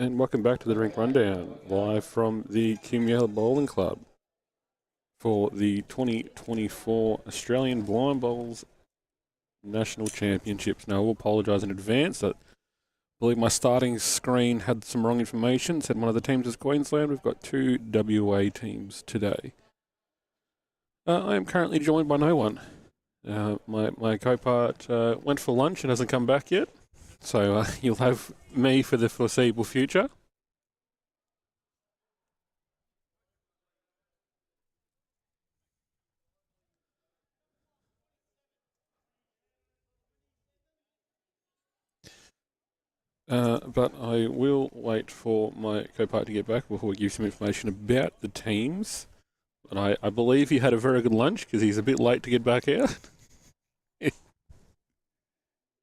And welcome back to the Drink Rundown, live from the Coomealla Bowling Club for the 2024 Australian Blind Bowls National Championships. Now, I will apologise in advance. I believe my starting screen had some wrong information. It said one of the teams is Queensland. We've got two WA teams today. I am currently joined by no one. My co-part went for lunch and hasn't come back yet. So you'll have me for the foreseeable future. But I will wait for my co-part to get back before we give some information about the teams. And I believe he had a very good lunch because he's a bit late to get back out.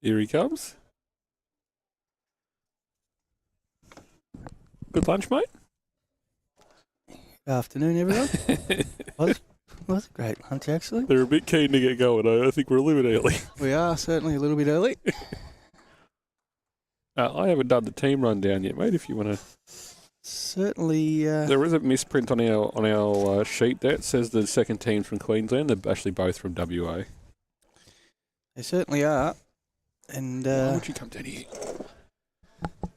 Here he comes. Good lunch, mate. Good afternoon, everyone. was a great lunch, actually. They're a bit keen to get going. I think we're a little bit early. We are certainly a little bit early. I haven't done the team rundown yet, mate. If you want to, certainly. There is a misprint on our sheet there. It says the second team's from Queensland. They're actually both from WA. They certainly are. And why would you come down here?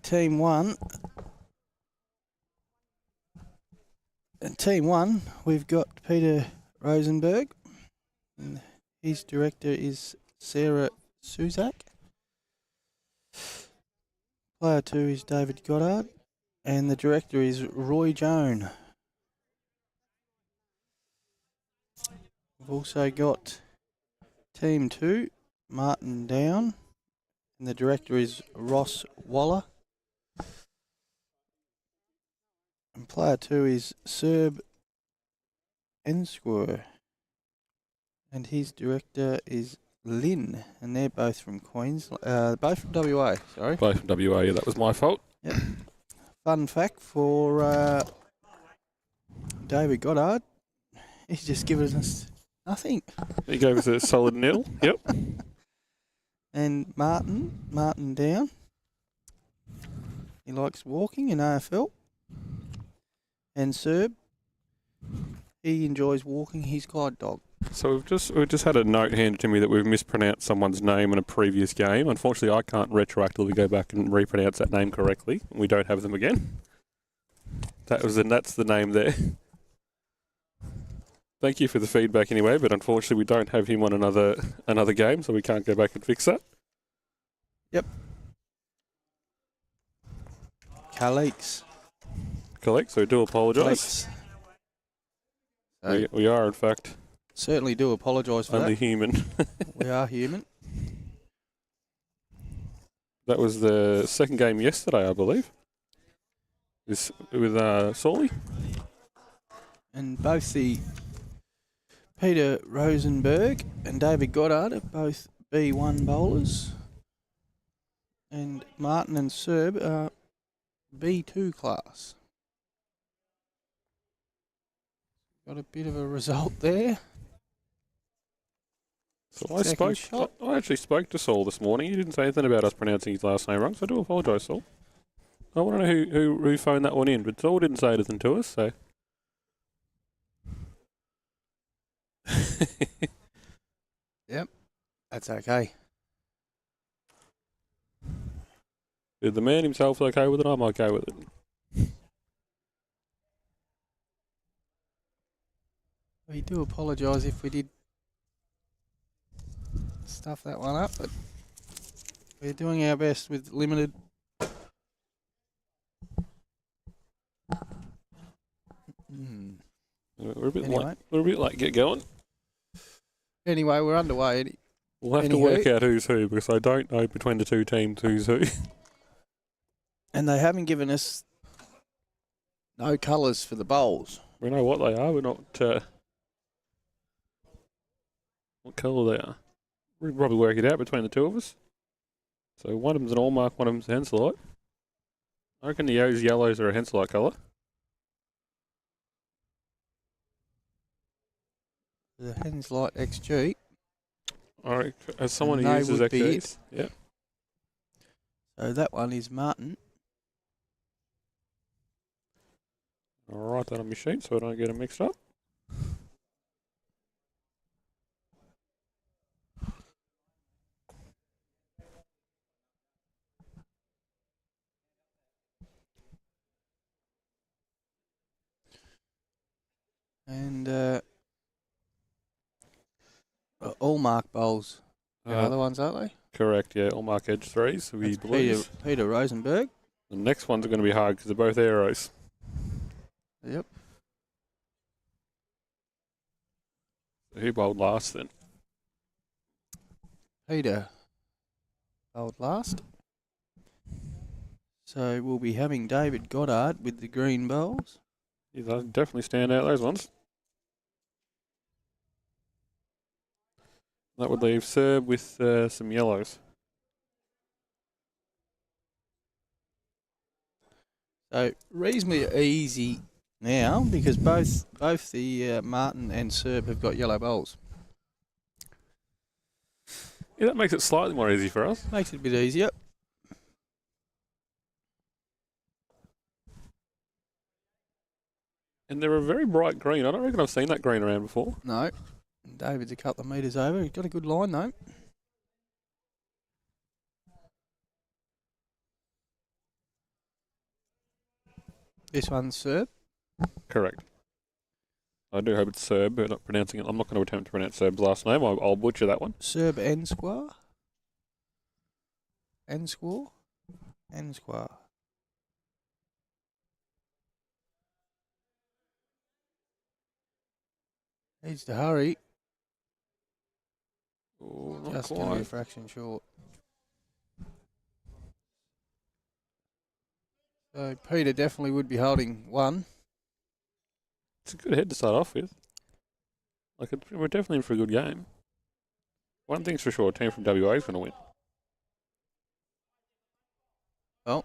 Team one. And Team one, we've got Peter Rosenberg. And his director is Sarah Suzak. Player two is David Goddard. And the director is Roy Joan. We've also got Team two, Martin Down. And the director is Ross Waller. And player two is Forbes M Ansquer. And his director is Lynn. And they're both from Queensland. Both from WA, sorry. Both from WA, yeah, that was my fault. Yep. Fun fact for David Goddard, he's just given us nothing. He gave us a solid nil, yep. And Martin Down. He likes walking in AFL. And Serb, he enjoys walking his guide dog. So we've just had a note handed to me that we've mispronounced someone's name in a previous game. Unfortunately, I can't retroactively go back and repronounce that name correctly. We don't have them again. That's the name there. Thank you for the feedback anyway, but unfortunately we don't have him on another game, so we can't go back and fix that. Yep. Colleagues. Correct, so we do apologise. We are, in fact, certainly do apologise for only that. human. We are human. That was the second game yesterday, I believe. With Sawley. And both the Peter Rosenberg and David Goddard are both B1 bowlers. And Martin and Serb are B2 class. Got a bit of a result there. So I actually spoke to Saul this morning. He didn't say anything about us pronouncing his last name wrong, so I do apologise, Saul. I want to know who phoned that one in, but Saul didn't say anything to us, so. Yep, that's okay. If the man himself's okay with it, I'm okay with it. We do apologise if we did stuff that one up, but we're doing our best with limited. We're a bit late. Get going. Anyway, we're underway. We'll have to work out who's who because I don't know between the two teams who's who. And they haven't given us no colours for the bowls. We know what they are. We're not. What colour they are? We'll probably work it out between the two of us. So one of them's an Allmark, one of them's a Henselite. I reckon the yellows are a Henselite colour. The Henselite XG. Alright, as someone who uses XGs. Yeah. So that one is Martin. I'll write that on my sheet so I don't get them mixed up. And all mark bowls. The other ones, aren't they? Correct, yeah. All mark edge threes. So we blues. Peter Rosenberg. The next ones are going to be hard because they're both arrows. Yep. So who bowled last then? Peter bowled last. So we'll be having David Goddard with the green bowls. Yeah, they'll definitely stand out, those ones. That would leave Serb with some yellows. So reasonably easy now because both the Martin and Serb have got yellow bowls. Yeah, that makes it slightly more easy for us. Makes it a bit easier. And they're a very bright green. I don't reckon I've seen that green around before. No. David's a couple of metres over. He's got a good line though. This one's Serb. Correct. I do hope it's Serb, but not pronouncing it. I'm not going to attempt to pronounce Serb's last name. I'll butcher that one. Serb Ansquer. Ansquer. Needs to hurry. Oh, not Just going to be a quite. fraction short. So Peter definitely would be holding one. It's a good head to start off with. We're definitely in for a good game. One thing's for sure, a team from WA is going to win. Well,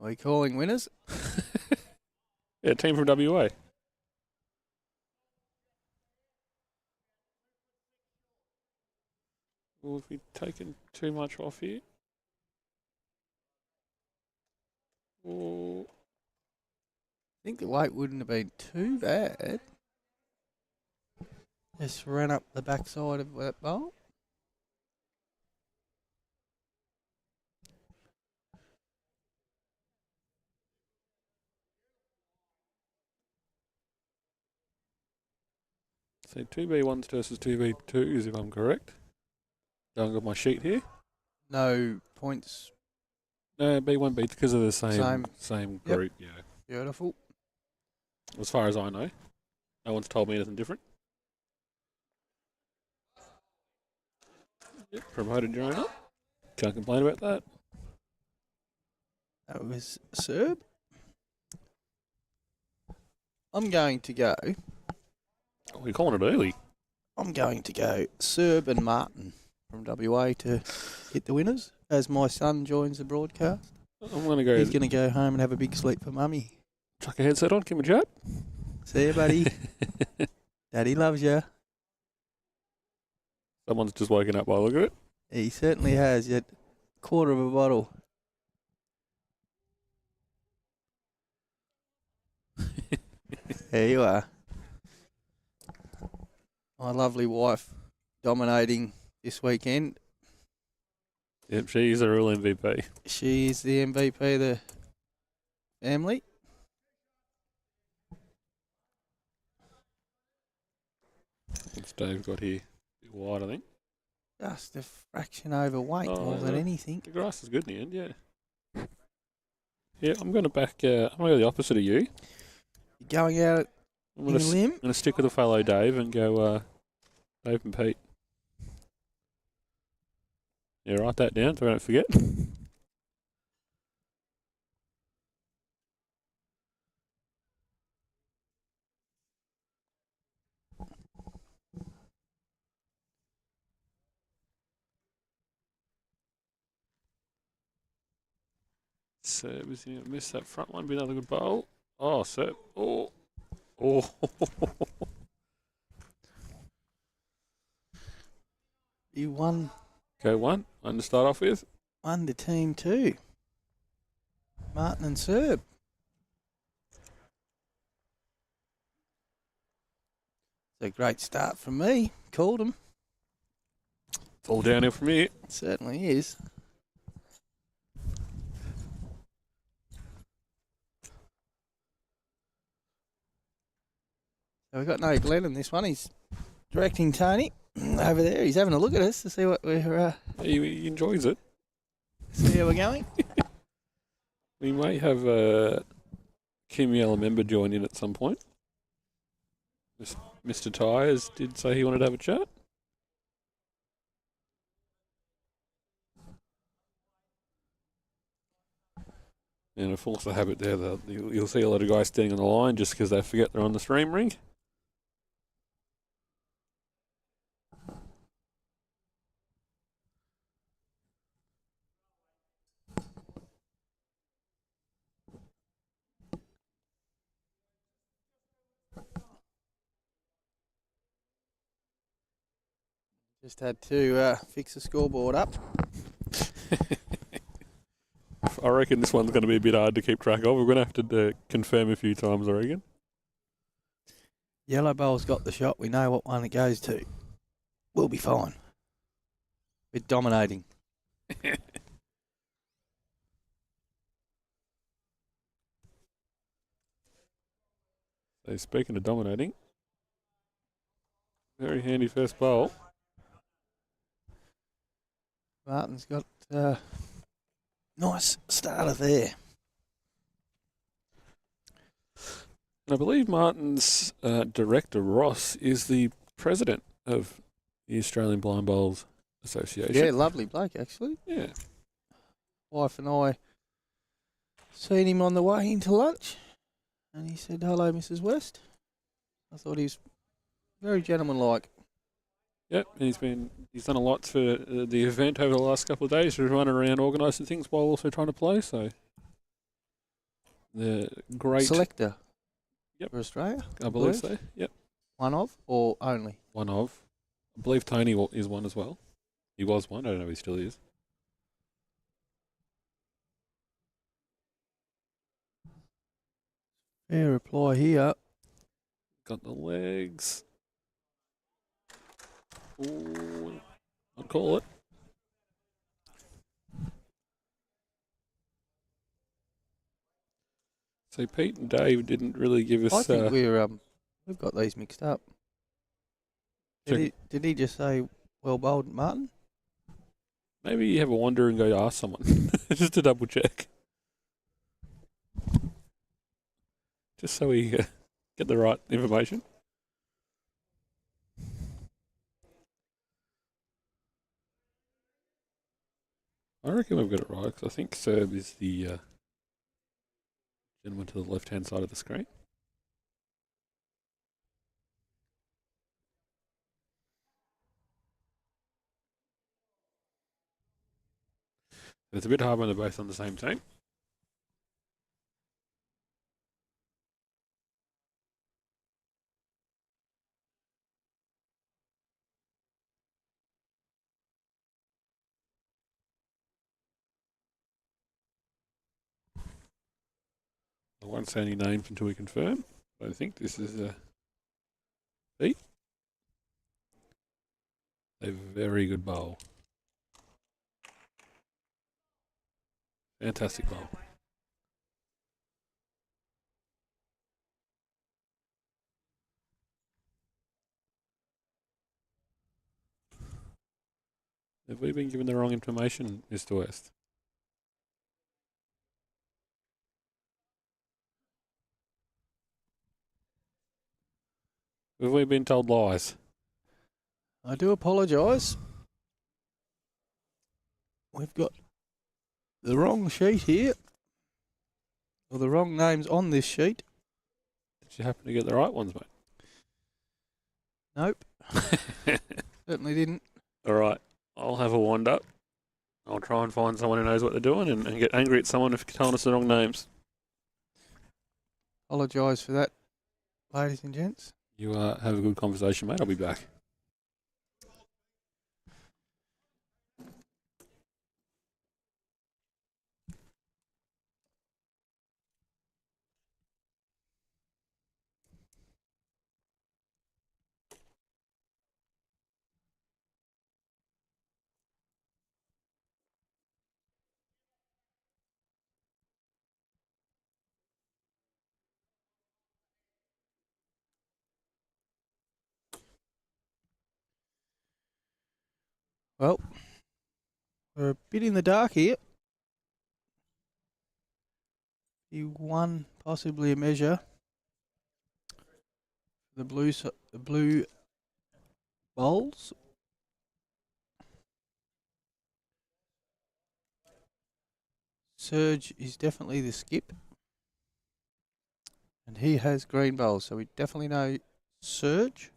are we calling winners? Yeah, team from WA. Well, have we taken too much off here? Oh, I think the weight wouldn't have been too bad. Just ran up the backside of that bowl. so 2B1s versus 2B2s, if I'm correct. Going on my sheet here. No points. No, B1, B2 because of the same Yep. group, yeah. Beautiful. As far as I know. No one's told me anything different. Yep, promoted your own up. Can't complain about that. That was Serb. I'm going to go. Oh, we're calling it early. I'm going to go Serb and Martin from WA to hit the winners as my son joins the broadcast. I'm going to go. He's going to go home and have a big sleep for mummy. Chuck a headset on, can we chat? See you, buddy. Daddy loves you. Someone's just woken up by the look of it. He certainly has. Yet quarter of a bottle. There you are. My lovely wife dominating this weekend. Yep, she's a real MVP. She is the MVP of the family. What's Dave got here? A bit wide, I think. Just a fraction overweight more than anything. The grass is good in the end, yeah. Yeah, I'm going to back. I'm going to go the opposite of you. You're going out I'm in a going limb. to stick with the fellow Dave and go Dave and Pete. Yeah, write that down so I don't forget. So, was he going to miss that front one? Be another good bowl. Oh, so. Oh. Oh. You won Go one to start off with. the team too. Martin and Serb. a great start from me. Called him. It's all downhill from here. It certainly is. So we've got no Glenn in this one. He's directing Tony over there. He's having a look at us to see what we're He enjoys it. see how we're going. We may have a Coomealla member join in at some point. Mr. Tyres did say he wanted to have a chat. And a force of habit there, you'll see a lot of guys standing on the line just because they forget they're on the stream ring. Just had to fix the scoreboard up. I reckon this one's going to be a bit hard to keep track of. We're going to have to confirm a few times, I reckon. Yellow bowl's got the shot. We know what one it goes to. We'll be fine. We're dominating. So speaking of dominating, very handy first bowl. Martin's got nice starter there. I believe Martin's director, Ross, is the president of the Australian Blind Bowls Association. Yeah, lovely bloke, actually. Yeah. Wife and I seen him on the way into lunch, and he said, "Hello, Mrs. West." I thought he was very gentlemanlike. Yep, and he's done a lot for the event over the last couple of days. He's running around organising things while also trying to play, so the great Selector. Yep. For Australia, I believe so. Yep. One of or only? One of. I believe Tony is one as well. He was one. I don't know if he still is. Fair reply here. Got the legs. Ooh, I'd call it. So Pete and Dave didn't really give us. I think we've got these mixed up. Did he just say well bowled, Martin? Maybe you have a wander and go to ask someone just to double check, just so we get the right information. I reckon we've got it right, because I think Serb is the gentleman to the left-hand side of the screen. It's a bit hard when they're both on the same team. I won't say any names until we confirm. But I think this is Pete. A very good bowl. Fantastic bowl. Have we been given the wrong information, Mr. West? Have we been told lies? I do apologise. We've got the wrong sheet here, or the wrong names on this sheet. Did you happen to get the right ones, mate? Nope. Certainly didn't. All right. I'll have a wander. I'll try and find someone who knows what they're doing and get angry at someone if telling us the wrong names. Apologise for that, ladies and gents. You have a good conversation, mate. I'll be back. Well, we're a bit in the dark here. He won possibly a measure. The blue bowls. Surge is definitely the skip. And he has green bowls, so we definitely know Surge.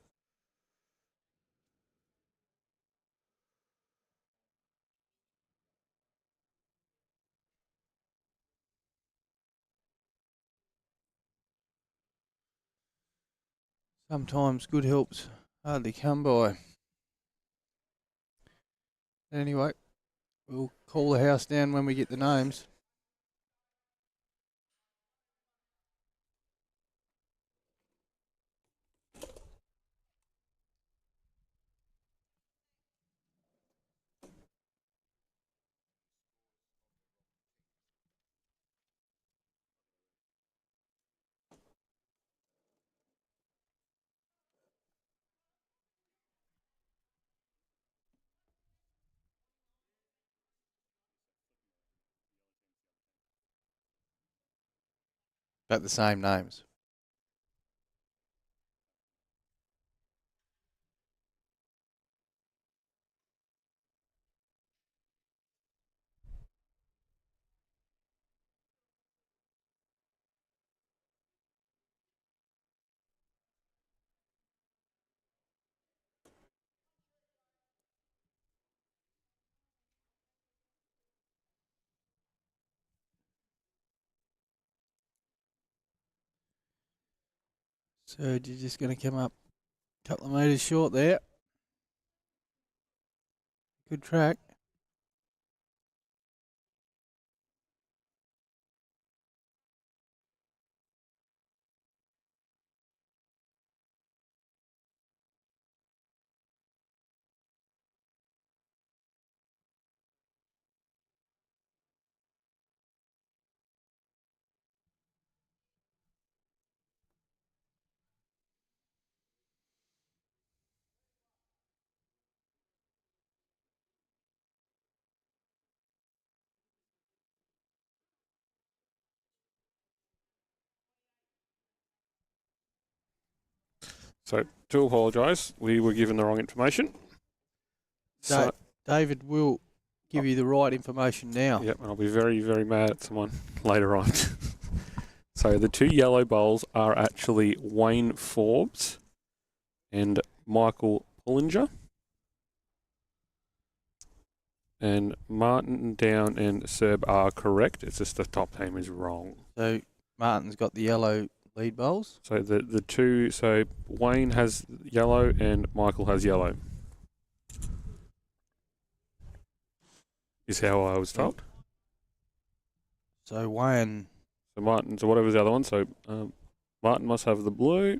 Sometimes good help's hardly come by. Anyway, we'll call the house down when we get the names. About the same names. Surge is just going to come up a couple of metres short there. Good track. So, to apologise, we were given the wrong information. So, David will give you the right information now. yep, and I'll be very, very mad at someone later on. So, the two yellow bowls are actually Wayne Forbes and Michael Pullinger. And Martin, Down, and Serb are correct. It's just the top name is wrong. So Martin's got the yellow lead bowls. So the two, so Wayne has yellow and Michael has yellow. Is how I was told. So Wayne. So Martin, so whatever's the other one. So Martin must have the blue.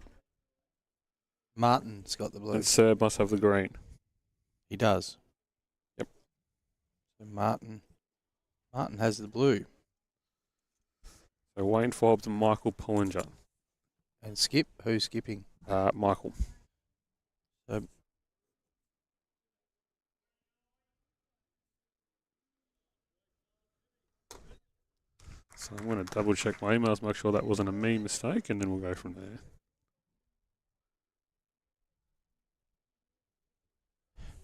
Martin's got the blue. And Serb must have the green. He does. Yep. So Martin has the blue. So Wayne Forbes and Michael Pullinger. And skip, who's skipping? Michael. So I'm going to double check my emails, make sure that wasn't a me mistake, and then we'll go from there.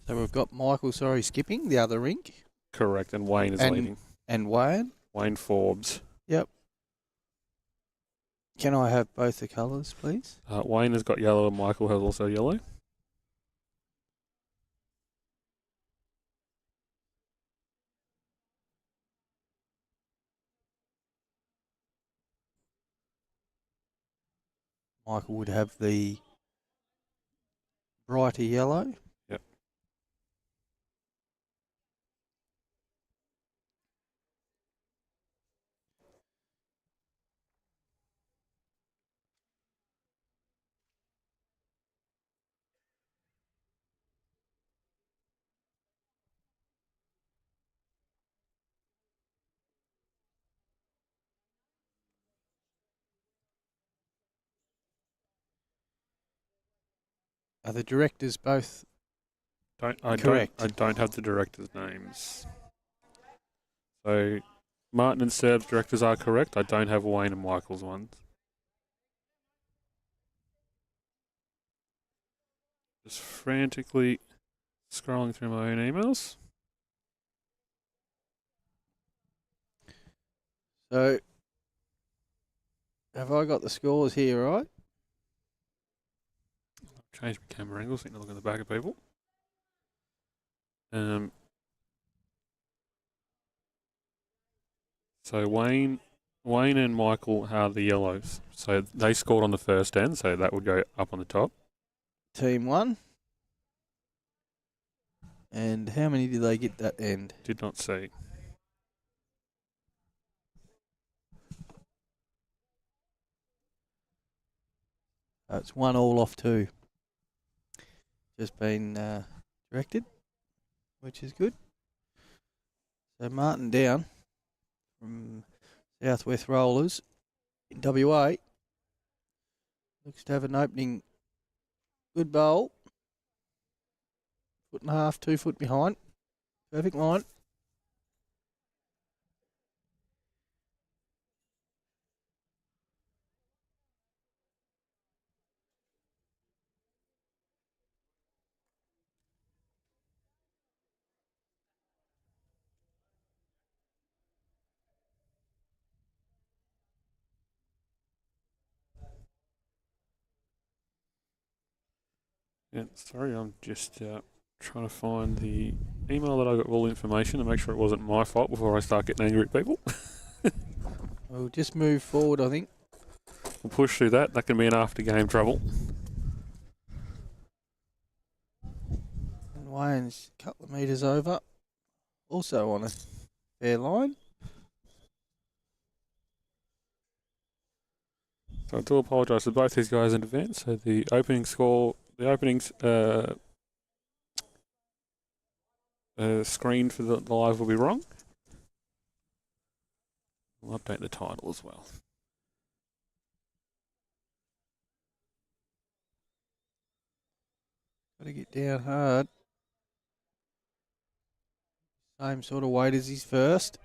So we've got Michael, skipping the other rink. Correct, and Wayne is leading. And Wayne? Wayne Forbes. Yep. Can I have both the colours, please? Wayne has got yellow and Michael has also yellow. Michael would have the brighter yellow. Yep. Are the directors both Correct. I don't have the directors' names. So Martin and Serb's directors are correct. I don't have Wayne and Michael's ones. Just frantically scrolling through my own emails. So, have I got the scores here, right? Change my camera angle so you can look at the back of people. So Wayne and Michael are the yellows. So they scored on the first end, so that would go up on the top. Team 1. And how many did they get that end? Did not see. It's 1-1 off 2. Just been directed, which is good. So Martin down from Southwest Rollers in WA. Looks to have an opening good bowl. 1.5 2 foot behind. Perfect line. Yeah, sorry, I'm just trying to find the email that I got all the information to make sure it wasn't my fault before I start getting angry at people. We'll just move forward, I think. We'll push through that. That can be an after-game trouble. And Wayne's a couple of metres over. Also on a fair line. So I do apologise to both these guys in advance. So the opening screen for the live will be wrong. We'll update the title as well. Got to get down hard. Same sort of weight as his first.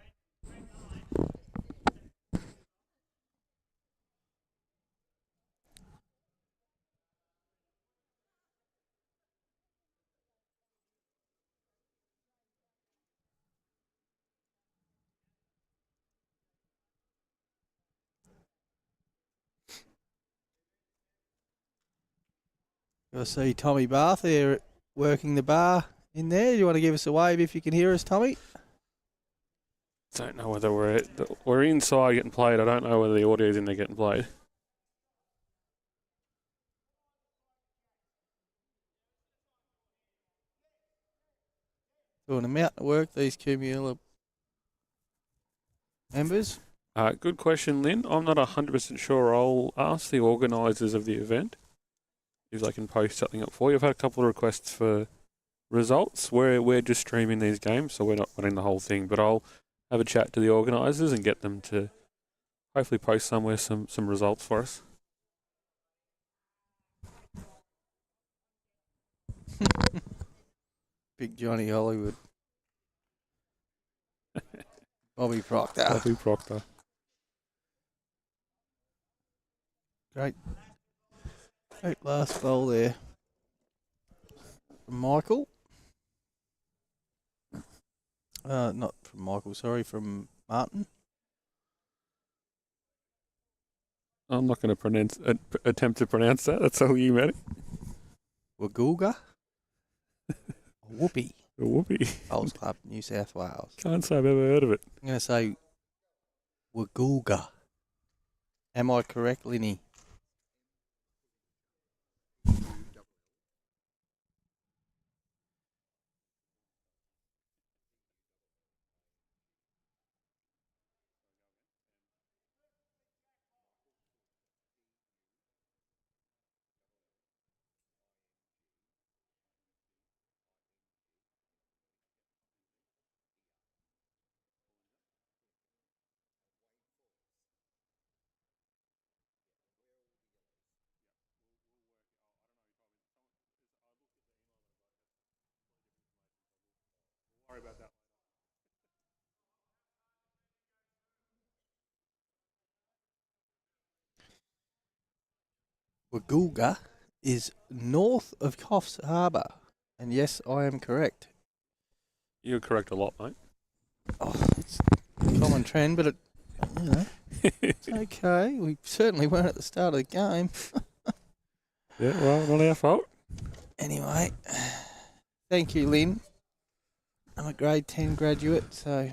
Got to see Tommy Barth there working the bar in there. Do you want to give us a wave if you can hear us, Tommy? Don't know whether we're inside getting played. I don't know whether the audio's in there getting played. Doing a mountain of work, these Coomealla members. Good question, Lynn. I'm not 100% sure. I'll ask the organisers of the event if they can post something up for you. I've had a couple of requests for results. We're just streaming these games, so we're not running the whole thing. But I'll have a chat to the organisers and get them to hopefully post somewhere some results for us. Big Johnny Hollywood. Bobby Proctor. Bobby Proctor. Great last bowl there from Michael. Not from Michael, sorry, from Martin. I'm not going to attempt to pronounce that. That's all you, Matty. Wagulga. Whoopee. A whoopee. Bowls Club, New South Wales. Can't say I've ever heard of it. I'm going to say Wagulga. Am I correct, Linny? Wagulga is north of Coffs Harbour. And yes, I am correct. You're correct a lot, mate. Oh, it's a common trend, but it's okay. We certainly weren't at the start of the game. Yeah, well, not our fault. Anyway, thank you, Lynn. I'm a grade 10 graduate, so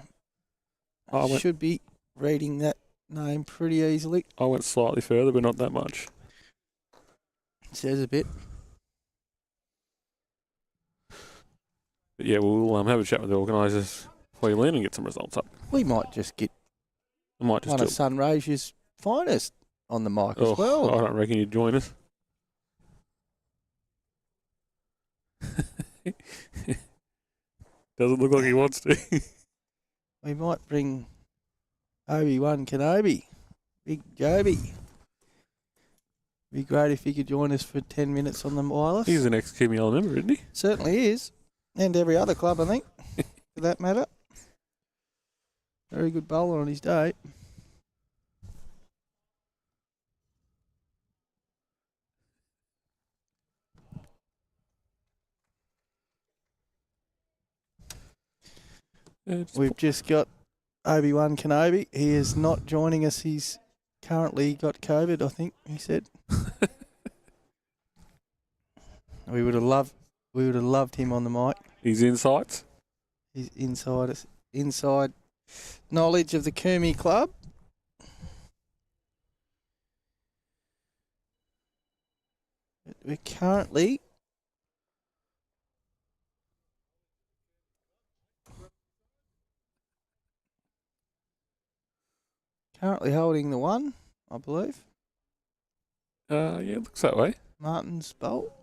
I should be reading that name pretty easily. I went slightly further, but not that much. Says a bit. But yeah, we'll have a chat with the organisers before you land and get some results up. We might just get I might just one do of Sunraysia's finest on the mic as I well. don't reckon you'd join us. Doesn't look like he wants to. We might bring Obi-Wan Kenobi, Big Joby. Be great if he could join us for 10 minutes on the wireless. He's an ex-Coomealla member, isn't he? Certainly is. And every other club, I think, for that matter. Very good bowler on his day. We've just got Obi-Wan Kenobi. He is not joining us. He's currently got COVID, I think he said. We would have loved him on the mic. His insights. His inside knowledge of the Coomealla club. We're currently holding the one, I believe. Yeah, it looks that way. Martin's bolt.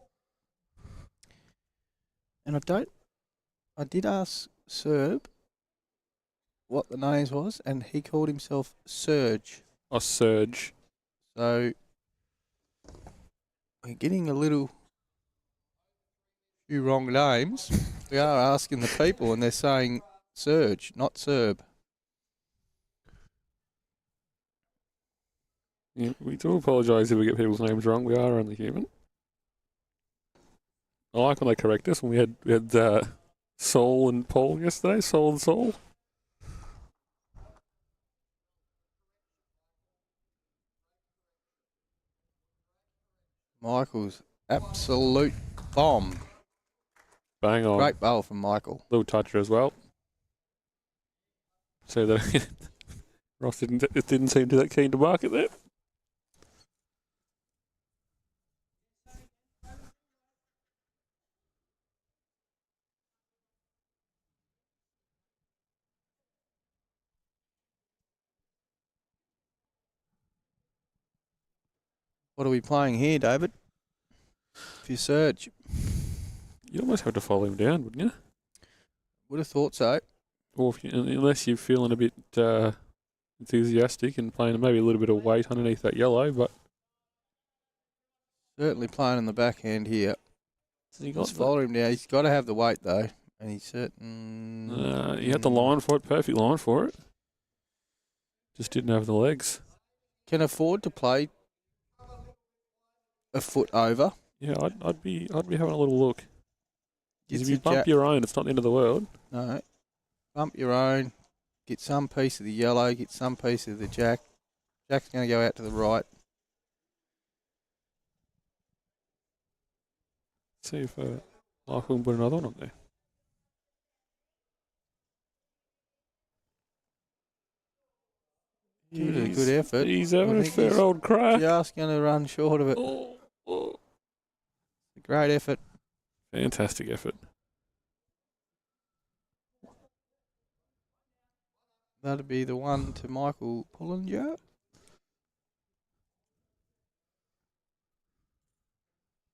And I did ask Serb what the names was, and he called himself Surge. Oh, Surge. So we're getting a few wrong names. We are asking the people, and they're saying Surge, not Serb. Yeah, we do apologise if we get people's names wrong. We are only human. I like when they correct us. When we had Sol and Paul yesterday. Sol and Sol. Michael's absolute bomb. Bang on. Great bowl from Michael. Little toucher as well. So that Ross didn't seem to that keen to mark it there. What are we playing here, David? For your Surge. You almost have to follow him down, wouldn't you? Would have thought so. Or unless you're feeling a bit enthusiastic and playing maybe a little bit of weight underneath that yellow, but Certainly playing in the backhand here. so you Let's follow him down. He's got to have the weight, though. And he's certain... you had the line for it, perfect line for it. Just didn't have the legs. Can afford to play a foot over. Yeah, I'd be having a little look. Gets If you a bump your own, it's not the end of the world. No. Bump your own. Get some piece of the yellow. Get some piece of the jack. Jack's going to go out to the right. See if Michael can put another one on there. Give it a good effort. He's having I a think fair he's old crack. Just going to run short of it. Oh. Great effort. Fantastic effort. That'd be the one to Michael Pullinger.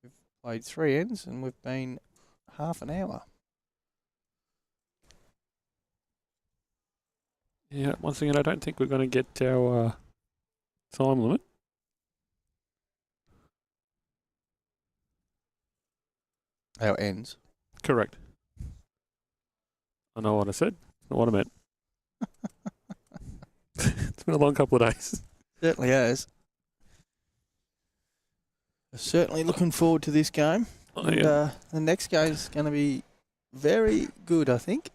We've played 3 ends and we've been half an hour. Yeah, once again, I don't think we're going to get our time limit. Our ends. Correct. I know what I said. Not what I meant. It's been a long couple of days. Certainly has. Certainly looking forward to this game. Oh, And yeah. the next game is going to be very good, I think.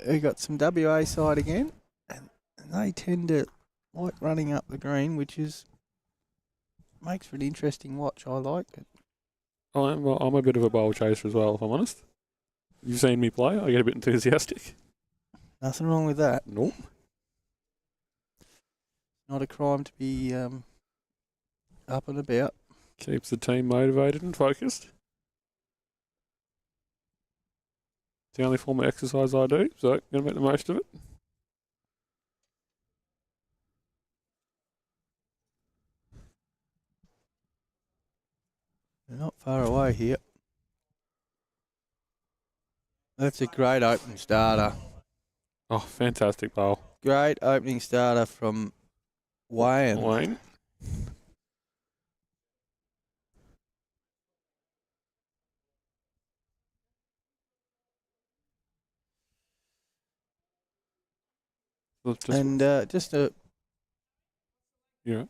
We got some WA side again, and they tend to like running up the green, which makes for an interesting watch. I like it. I'm a bit of a bowl chaser as well, if I'm honest. You've seen me play. I get a bit enthusiastic. Nothing wrong with that. Nope. Not a crime to be up and about. Keeps the team motivated and focused. It's the only form of exercise I do, so going to make the most of it. They're not far away here. That's a great opening starter. Oh, fantastic bowl. Great opening starter from Wayne. Wayne. And just a... Yeah.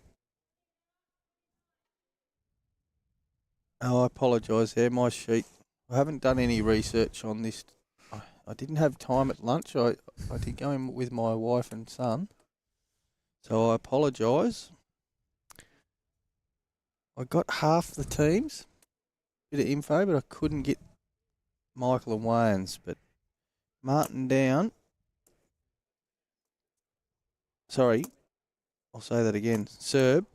Oh, I apologise there, my sheet. I haven't done any research on this. I didn't have time at lunch. I did go in with my wife and son. So I apologise. I got half the teams, bit of info, but I couldn't get Michael and Wayne's. But Martin down. Sorry, I'll say that again. Serge.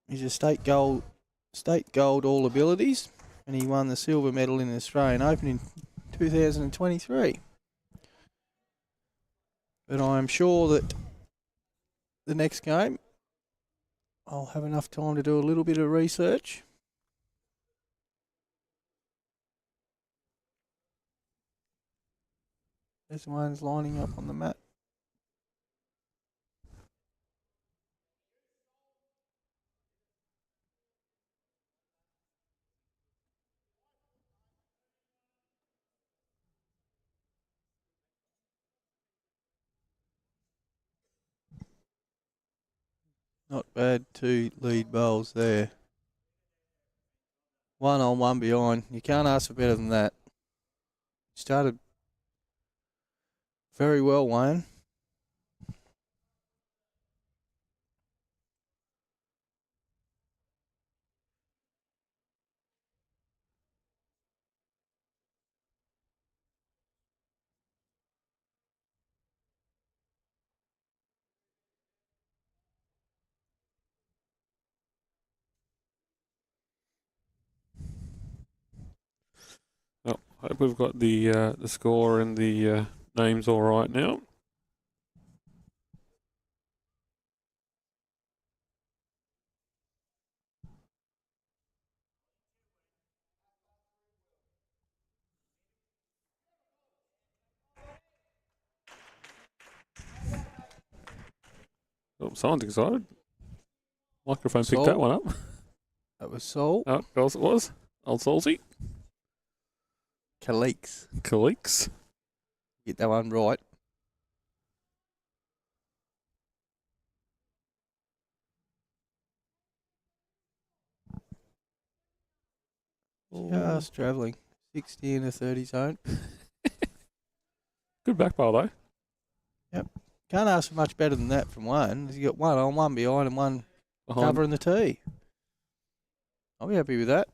He's a state gold all abilities, and he won the silver medal in the Australian Open in 2023. But I am sure that the next game I'll have enough time to do a little bit of research. There's one's lining up on the mat. Not bad, 2 lead bowls there. 1 on, 1 behind. You can't ask for better than that. Started very well, Wayne. Oh, I hope we've got the score and the names all right now. Oh, someone's excited. Microphone picked that one up. That was Sol. Oh, of course it was. Old Salty. Caleeks. Get that one right. Just travelling. 60 in a 30 zone. Good back bowl though. Yep. Can't ask for much better than that from one. You got 1 on, 1 behind, and 1 Behind. covering the tee. I'll be happy with that.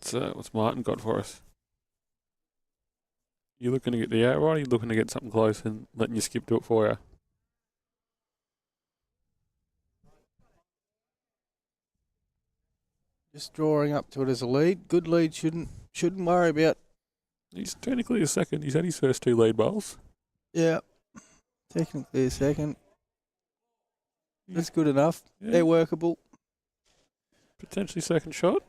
So what's Martin got for us? You looking to get the out right? Or you looking to get something close and letting you skip do it for you? Just drawing up to it as a lead. Good lead. Shouldn't worry about. He's technically a second. He's had his first 2 lead bowls. Yeah. Technically a second. That's good enough. Yeah. They're workable. Potentially second shot.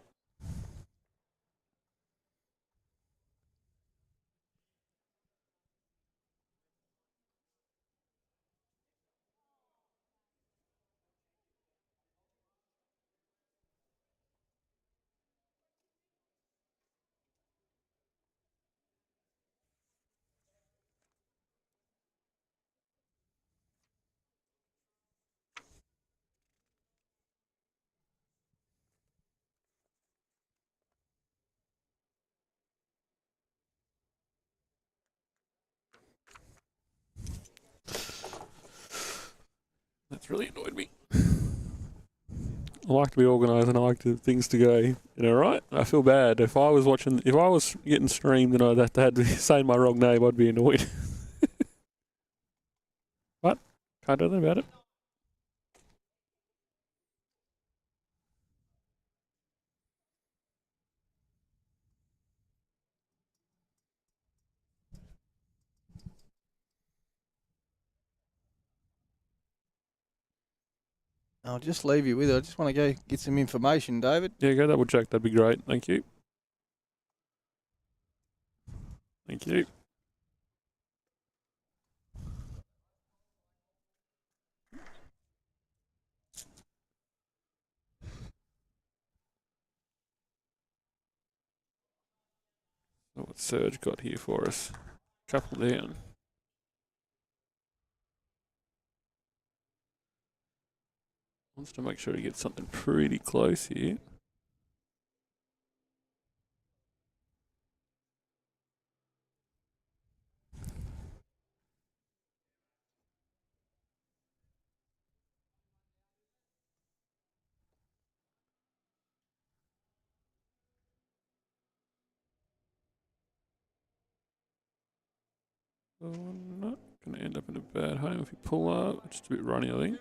It's really annoyed me. I like to be organised and I like things to go, right. I feel bad if I was getting streamed and I had to say my wrong name, I'd be annoyed. But can't do anything about it. I'll just leave you with it. I just want to go get some information, David. Yeah, go double check. That'd be great. Thank you. Thank you. So what's Serge got here for us? Couple down. Wants to make sure he gets something pretty close here. Oh, not going to end up in a bad home if you pull up. Just a bit runny, I think.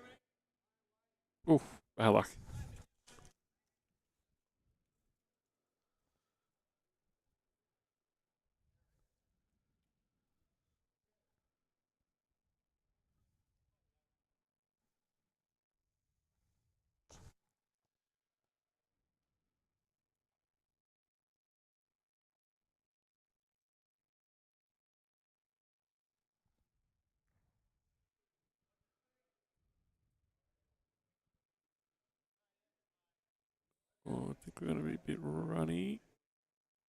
Oof, bad luck. Oh, I think we're going to be a bit runny.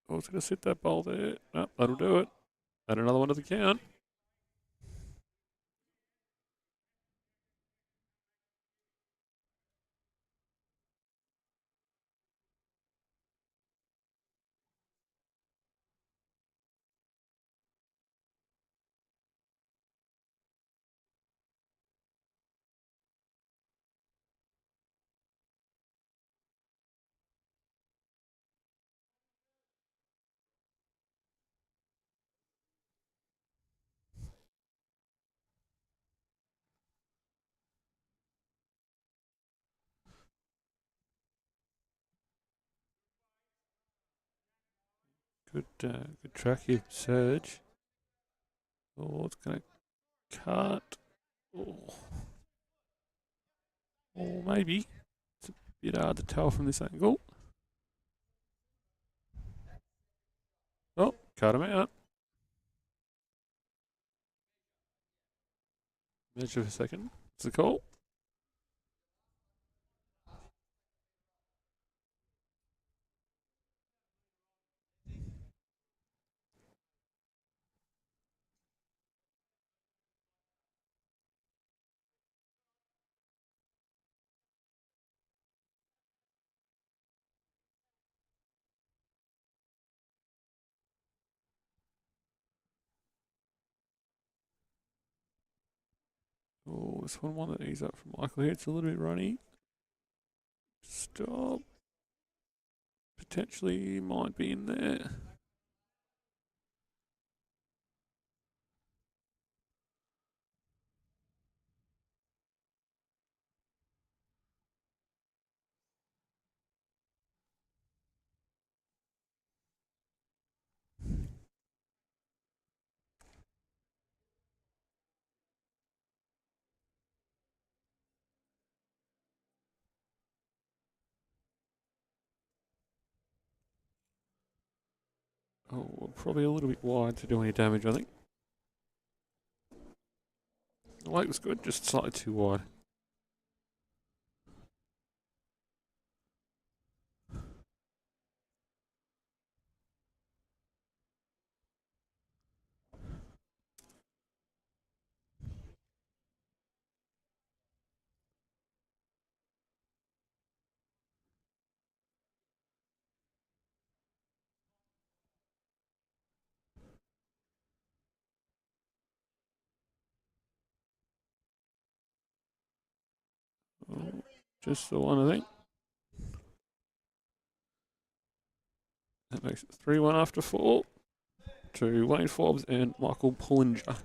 Oh, it's going to sit that ball there. No, that'll do it. Add another one to the count. Good track here, Serge. Oh, it's going to cut. Oh. Or maybe. It's a bit hard to tell from this angle. Oh, cut him out. Measure for a second. It's the call. Oh, this one that ease up from Michael here. It's a little bit runny. Stop. Potentially might be in there. Oh, probably a little bit wide to do any damage, I think. The weight was good, just slightly too wide. Just the one, I think. That makes it 3-1 after 4 to Wayne Forbes and Michael Pullinger.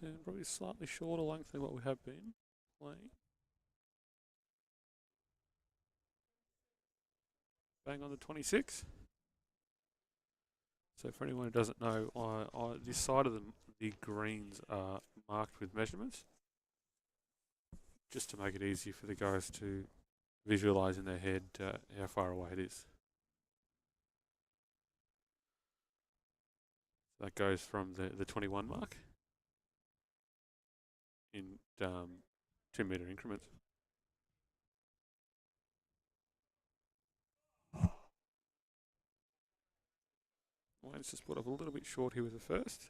And probably slightly shorter length than what we have been playing. Bang on the 26. So for anyone who doesn't know, this side of the greens are marked with measurements, just to make it easy for the guys to visualise in their head how far away it is. That goes from the 21 mark in 2-metre increments. Wayne's just put up a little bit short here with the first.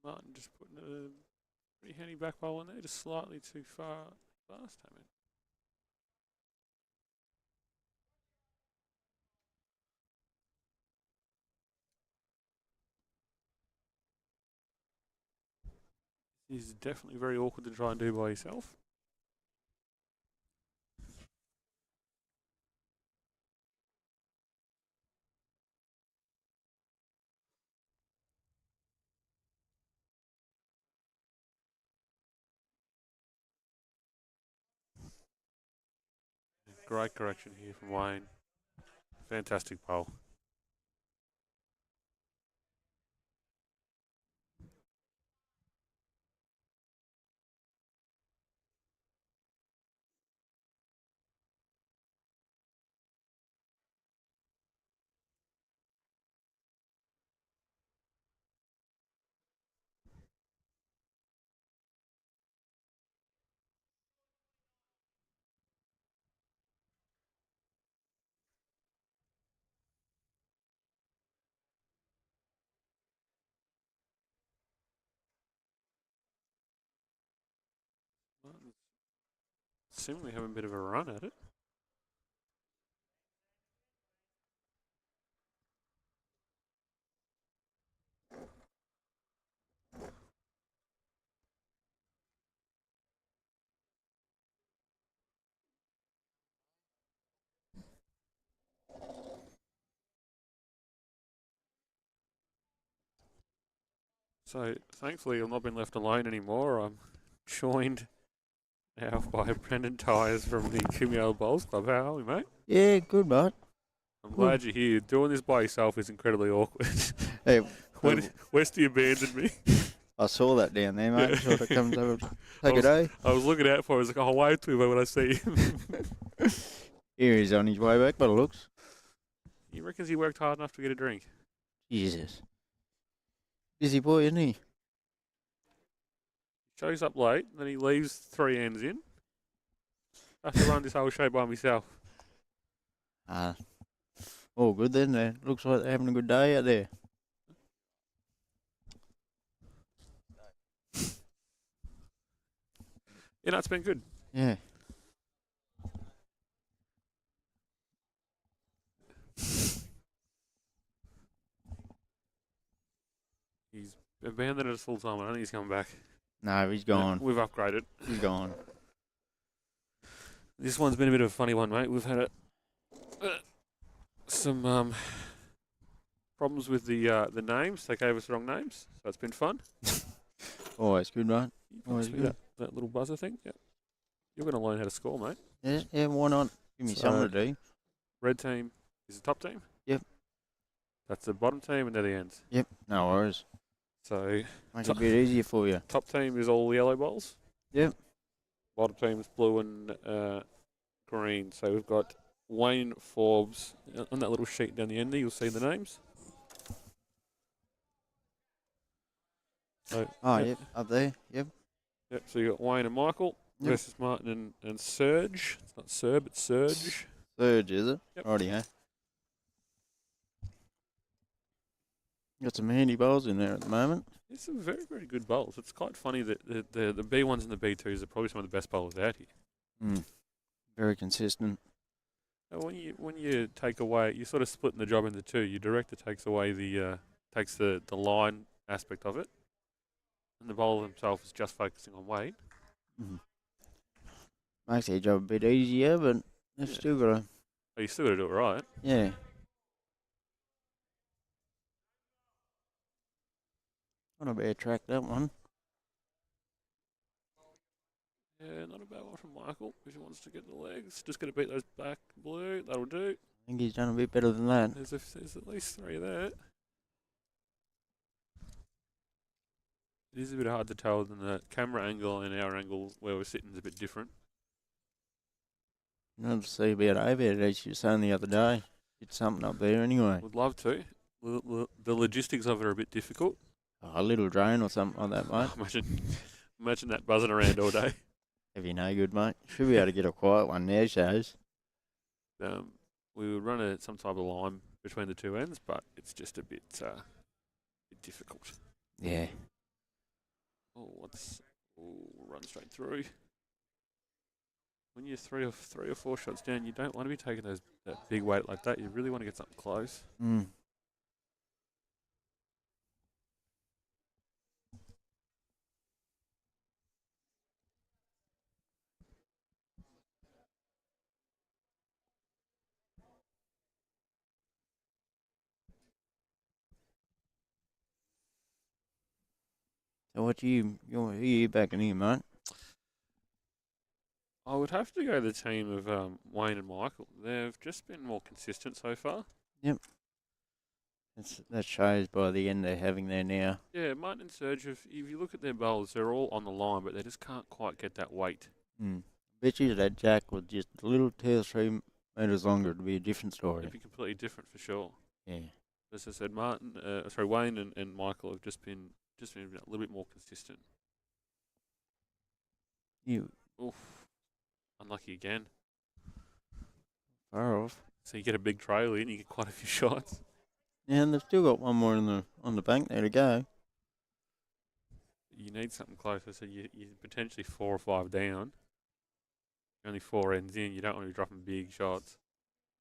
Martin just putting a pretty handy back bowl in there, just slightly too fast, I mean. This is definitely very awkward to try and do by yourself. Great correction here from Wayne. Fantastic bowl. Martin's seemingly having a bit of a run at it. So thankfully I'm not been left alone anymore. I'm joined now by Brendan Tyers from the Coomealla Bowls Club. How are we, mate? Yeah, good, mate. I'm glad you're here. Doing this by yourself is incredibly awkward. Hey, Westy abandoned me. I saw that down there, mate. Yeah. Sort of comes over. Take it, eh? I was looking out for him. I was like, I'll wave to him when I see him. Here he's on his way back, but it looks. He reckons he worked hard enough to get a drink. Jesus. Busy boy, isn't he? Shows up late, then he leaves 3 ends in. I have to run this whole show by myself. All good then. There looks like they're having a good day out there. Yeah, no, it's been good. Yeah. He's abandoned us full time. I don't think he's coming back. No, he's gone. We've upgraded. He's gone. This one's been a bit of a funny one, mate. We've had some problems with the names. They gave us wrong names, so it's been fun. Always good, right? You Always promise me good. that little buzzer thing? Yeah. You're going to learn how to score, mate. Yeah, why not? Give me something to do. Red team is the top team. Yep. That's the bottom team, and they're the ends. Yep, no worries. So Make it a bit easier for you. top team is all yellow balls. Yep. Bottom team is blue and green. So we've got Wayne Forbes on that little sheet down the end there. You'll see the names. So, Yep, up there. Yep. Yep. So you got Wayne and Michael versus Martin and Serge. It's not Serb, it's Serge. Surge, is it? Yep. Righty, huh? Got some handy bowls in there at the moment. There's some very, very good bowls. It's quite funny that the B1s and the B2s are probably some of the best bowlers out here. Very consistent. When you take away, you're sort of splitting the job into two. Your director takes away the line aspect of it, and the bowler himself is just focusing on weight. Makes their job a bit easier, but they've still got to. Oh, you still got to do it right. Yeah. Not a bad track, that one. Yeah, not a bad one from Michael. If he wants to get the legs, just got to beat those back blue. That'll do. I think he's done a bit better than that. There's at least three there. It is a bit hard to tell than the camera angle and our angle where we're sitting is a bit different. I'd to see about overhead, as you were saying the other day. Get something up there anyway. Would love to. The logistics of it are a bit difficult. A little drone or something like that, mate. Imagine that buzzing around all day. Have you no good, mate? Should be able to get a quiet one now, shows. We would run some type of line between the two ends, but it's just a bit difficult. Yeah. We'll run straight through. When you're three or four shots down, you don't want to be taking that big weight like that. You really want to get something close. So what who you backing here, mate? I would have to go the team of Wayne and Michael. They've just been more consistent so far. Yep. That shows by the end they're having there now. Yeah, Martin and Serge, if you look at their bowls, they're all on the line, but they just can't quite get that weight. Bet you that jack was just a little 2 or 3 metres longer, it'd be a different story. It'd be completely different for sure. Yeah. As I said, Wayne and Michael have just been a little bit more consistent. Oof. Unlucky again. Far off. So you get a big trail in, you get quite a few shots. Yeah, and they've still got one more on the bank there to go. You need something closer, so you're potentially 4 or 5 down. Only 4 ends in, you don't want to be dropping big shots.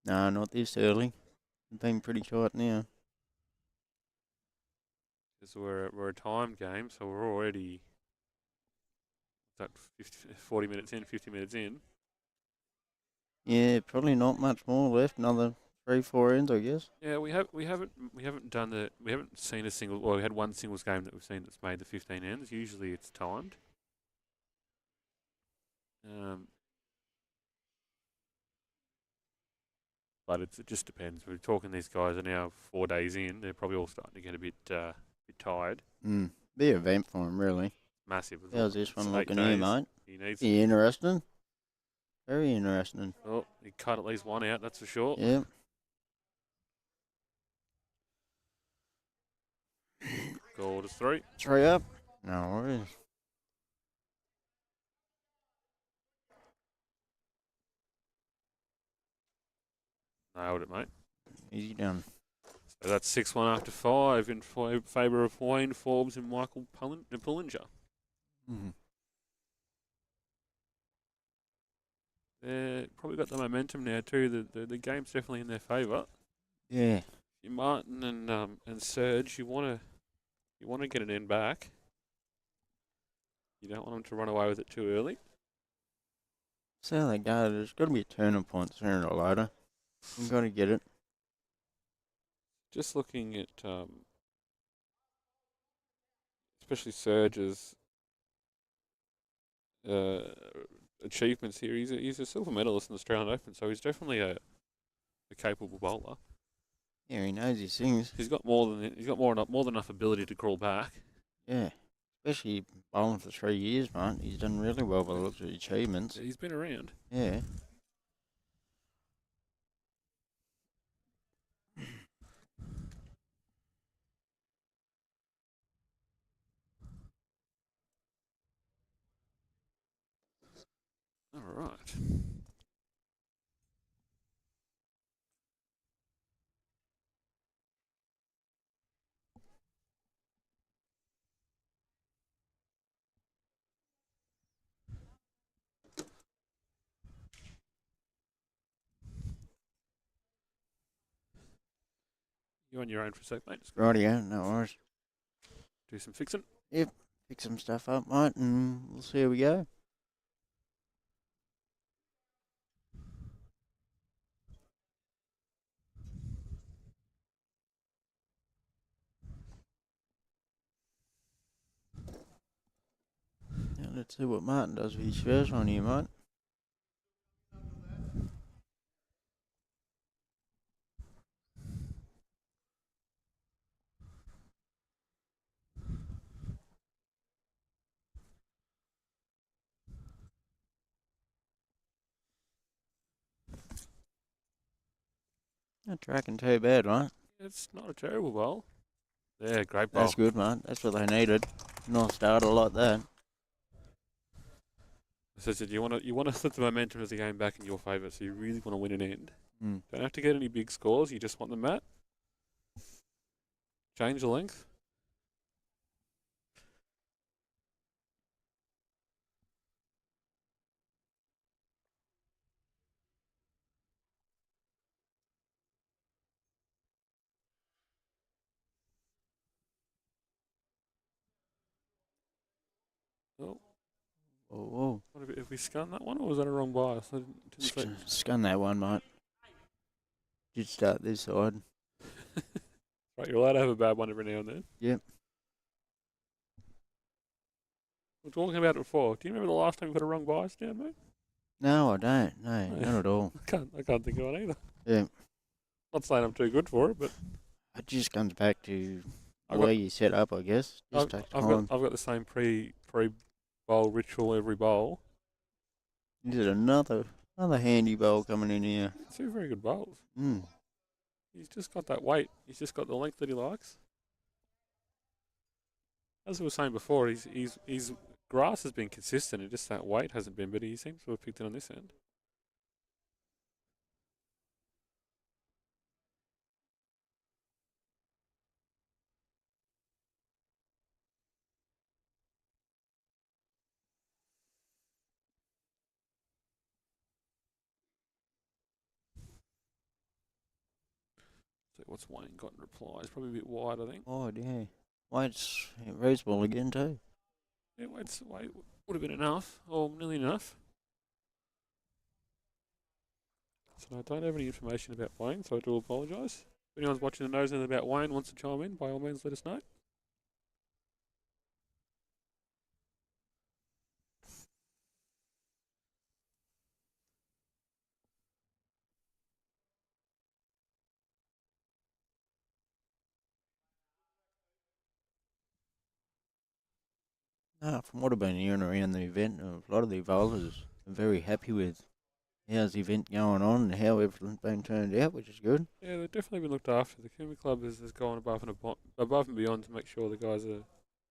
No, not this early. They've been pretty short now. Because we're a timed game, so we're already 40 minutes in, 50 minutes in. Yeah, probably not much more left. Another 3-4 ends, I guess. Yeah, we haven't seen a single. Well, we had one singles game that we've seen that's made the 15 ends. Usually it's timed. But it just depends. We're talking these guys are now 4 days in. They're probably all starting to get a bit tired. Be an event for them, really. Massive. How's this one looking here, mate? He interesting. Very interesting. Oh, he cut at least one out, that's for sure. Yep. Goal to 3. 3 up. No worries. Nailed it, mate. Easy done. So that's 6-1 after 5 in favour of Wayne Forbes and Michael Pullinger. Mm-hmm. They've probably got the momentum now too. The game's definitely in their favour. Yeah. Martin and Serge, you want to get an end back. You don't want them to run away with it too early. See how they go. There's got to be a turning point sooner or later. You've got to get it. Just looking at especially Serge's achievements here. He's a silver medalist in the Australian Open, so he's definitely a capable bowler. Yeah, he knows his things. He's got more than enough ability to crawl back. Yeah. Especially bowling for 3 years, mate. He's done really well by the looks of the achievements. He's been around. Yeah. All right. You on your own for a sec, mate. Just Rightio, no worries. do some fixing. Pick some stuff up, mate, and we'll see how we go. Now let's see what Martin does with his first one here, mate. Not tracking too bad, right? It's not a terrible bowl. Yeah, great bowl. That's good, mate. That's what they needed. Nice starter like that. So I said you want to flip the momentum of the game back in your favour, so you really want to win an end. Mm. Don't have to get any big scores. You just want the mat. Change the length. Oh, Whoa. what have we scanned that one, or was that a wrong bias? I didn't say. Scun that one, mate. Did start this side. Right, you're allowed to have a bad one every now and then. Yep. We were talking about it before. Do you remember the last time you got a wrong bias down, mate? No, I don't. No, not at all. I can't think of one either. Yeah. Not saying I'm too good for it, but It just comes back to I've the got- way you set up, I guess. Just take time. I've got the same pre bowl ritual every bowl. There's another handy bowl coming in here. Two very good bowls. Mm. He's just got that weight. He's just got the length that he likes. As I was saying before, his grass has been consistent, and just that weight hasn't been. But he seems to have picked it on this end. So what's Wayne got in reply? It's probably a bit wide, I think. Oh, yeah. Wait's reasonable again, too. Yeah, weight would have been enough, or nearly enough. So I don't have any information about Wayne, so I do apologise. If anyone's watching and knows anything about Wayne, wants to chime in, by all means, let us know. From what I've been hearing around the event, a lot of the bowlers are very happy with how's the event going on and how everything's been turned out, which is good. Yeah, they've definitely been looked after. The Coomealla Club has gone above and beyond to make sure the guys are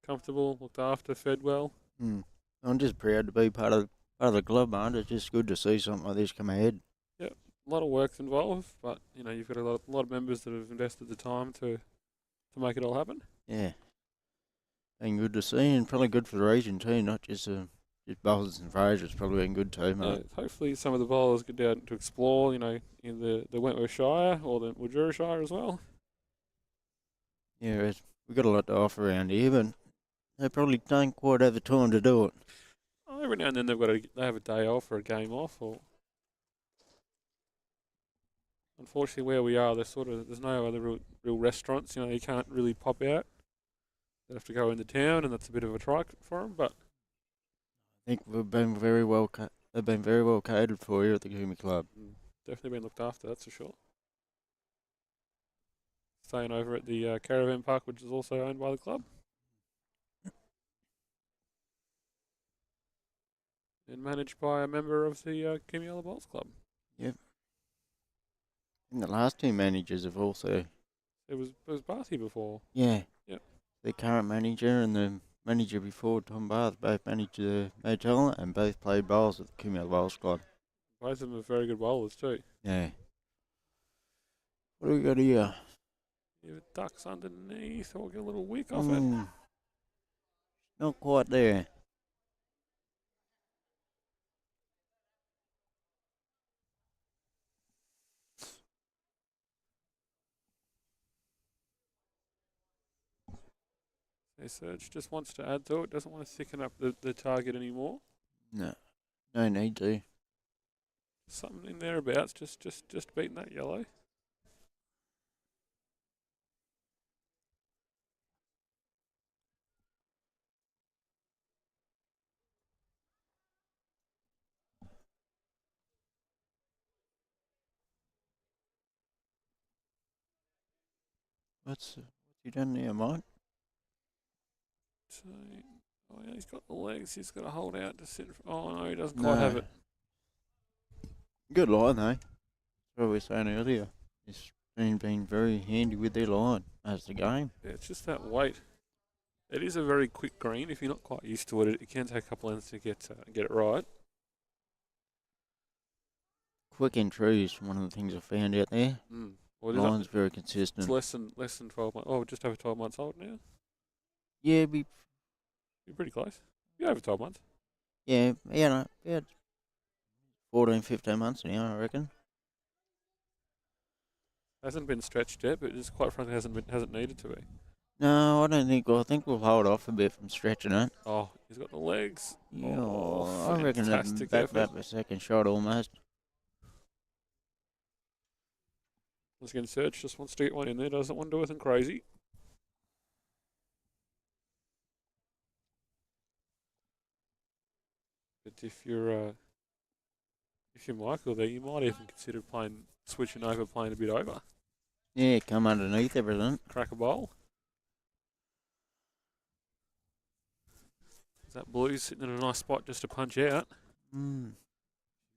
comfortable, looked after, fed well. Mm. I'm just proud to be part of the club, mate. It's just good to see something like this come ahead. lot of work's involved, but you know you've got a lot of members that have invested the time to make it all happen. Yeah. Been good to see, and probably good for the region too, not just bowlers and Fraser's probably been good too, mate. Hopefully some of the bowlers get down to explore, you know, in the Wentworth Shire or the Mildura Shire as well. Yeah, we've got a lot to offer around here, but they probably don't quite have the time to do it. Oh, every now and then they have a day off or a game off, or unfortunately where we are, there's no other real restaurants. You know, you can't really pop out. They have to go into town, and that's a bit of a trike for them. But I think we've been very well. They've been very well catered for here at the Coomealla Club. definitely been looked after, that's for sure. Staying over at the caravan park, which is also owned by the club. And managed by a member of the Coomealla Bowls Club. Yep. And the last two managers have also. It was Barty before. Yeah. Yep. The current manager and the manager before, Tom Bath, both managed the motel and both played bowls at the Coomealla Bowls Club. Both of them are very good bowlers too. Yeah. What do we got here? Yeah, ducks underneath, or get a little wick off it. Not quite there. Serge just wants to add to it, doesn't want to thicken up the target anymore. No. No need to. Something in thereabouts, just beating that yellow. What's you done there, mate? So, oh yeah, he's got the legs. He's got to hold out to sit. Oh no, he doesn't quite have it. Good line though. That's what we were saying earlier. It's been very handy with their line as the game. Yeah, it's just that weight. It is a very quick green. If you're not quite used to it, it can take a couple of lengths to get it right. Quick and true is one of the things I found out there. Well, Line's very consistent. It's less than 12 months. Oh, just over 12 months old now. Yeah, You're pretty close. You're over 12 months. yeah, no, yeah, 14, 15 months now, I reckon. Hasn't been stretched yet, but just quite frankly hasn't needed to be. No, I don't think. I think we'll hold off a bit from stretching it. Oh, he's got the legs. Yeah, Oh, I reckon that's fantastic back effort. up a second shot almost. Once again, Serge just wants to get one in there. Doesn't want to do anything crazy. But if you're Michael there, you might even consider switching over, playing a bit over. Yeah, come underneath everything. Crack a bowl. That blue's sitting in a nice spot just to punch out.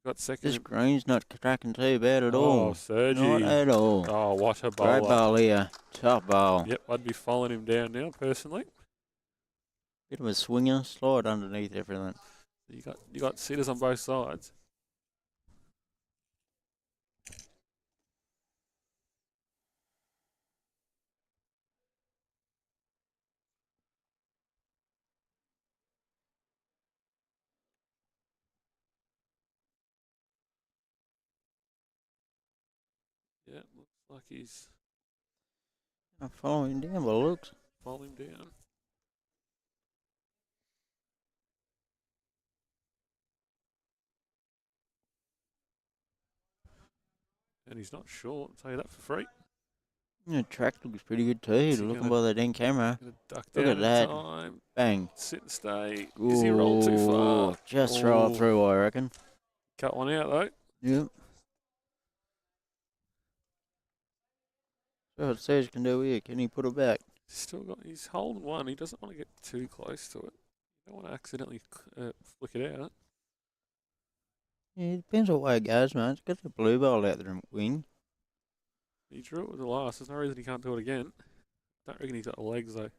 Got second. This green's not cracking too bad at all. Oh, Sergi. Not at all. Oh, what a bowler. Great bowl here. Top bowl. Yep, I'd be following him down now, personally. Bit of a swinger, slide underneath everything. You got sitters on both sides. Yeah, looks like he's I'm following down by the looks. following him down. And he's not short, I'll tell you that for free. The track looks pretty good too, looking by the damn camera. Duck Look down at that. Time. Bang. Sit and stay. Is he rolled too far? Just rolled through, I reckon. Cut one out though. Yep. So what Serge can do here, can he put it back? He's holding one. He doesn't want to get too close to it. You don't want to accidentally flick it out. Yeah, it depends what way it goes, mate. It's got the blue ball out there in wing. He drew it with the last. There's no reason he can't do it again. Don't reckon he's got the legs though.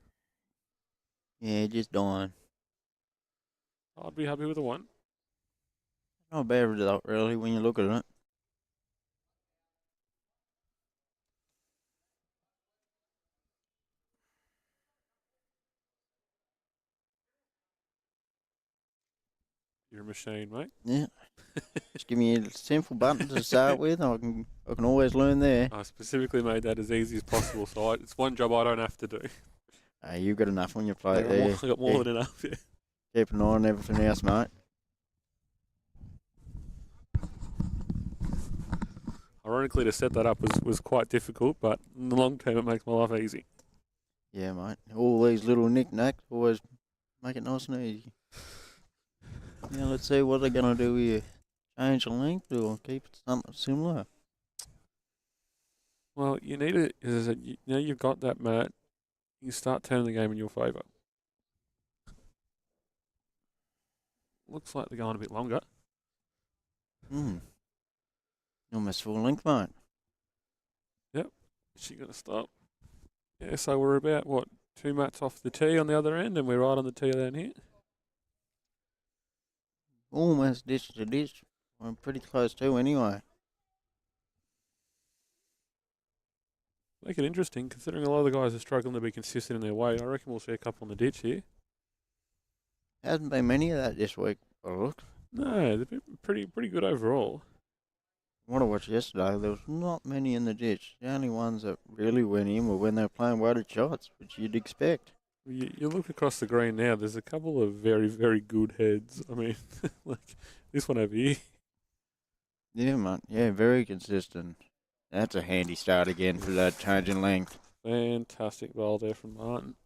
Yeah, just dying. I'd be happy with the one. Not bad result, really, when you look at it. You're a machine, mate. Yeah. Just give me a simple button to start with. I can always learn there. I specifically made that as easy as possible, so it's one job I don't have to do. You've got enough on your plate I there. got more than enough. Yeah. Keep an eye on everything else, mate. Ironically, to set that up was quite difficult, but in the long term, it makes my life easy. Yeah, mate. All these little knick-knacks always make it nice and easy. Now let's see what they're going to do here. Change the length or keep it something similar? Well, you need it. Now you've got that, Matt. You start turning the game in your favour. Looks like they're going a bit longer. Almost full length, mate. Is she going to stop? Yeah, so we're about, 2 mats off the tee on the other end, and we're right on the tee down here. Almost ditch to ditch. I'm pretty close to anyway. Make it interesting, considering a lot of the guys are struggling to be consistent in their weight. I reckon we'll see a couple on the ditch here. Hasn't been many of that this week, by the look. No, they've been pretty good overall. What I watched yesterday, there was not many in the ditch. The only ones that really went in were when they were playing weighted shots, which you'd expect. You look across the green now, there's a couple of very, very good heads. I mean, like this one over here. Yeah, mate. Yeah, very consistent. That's a handy start again for that change in length. Fantastic ball there from Martin.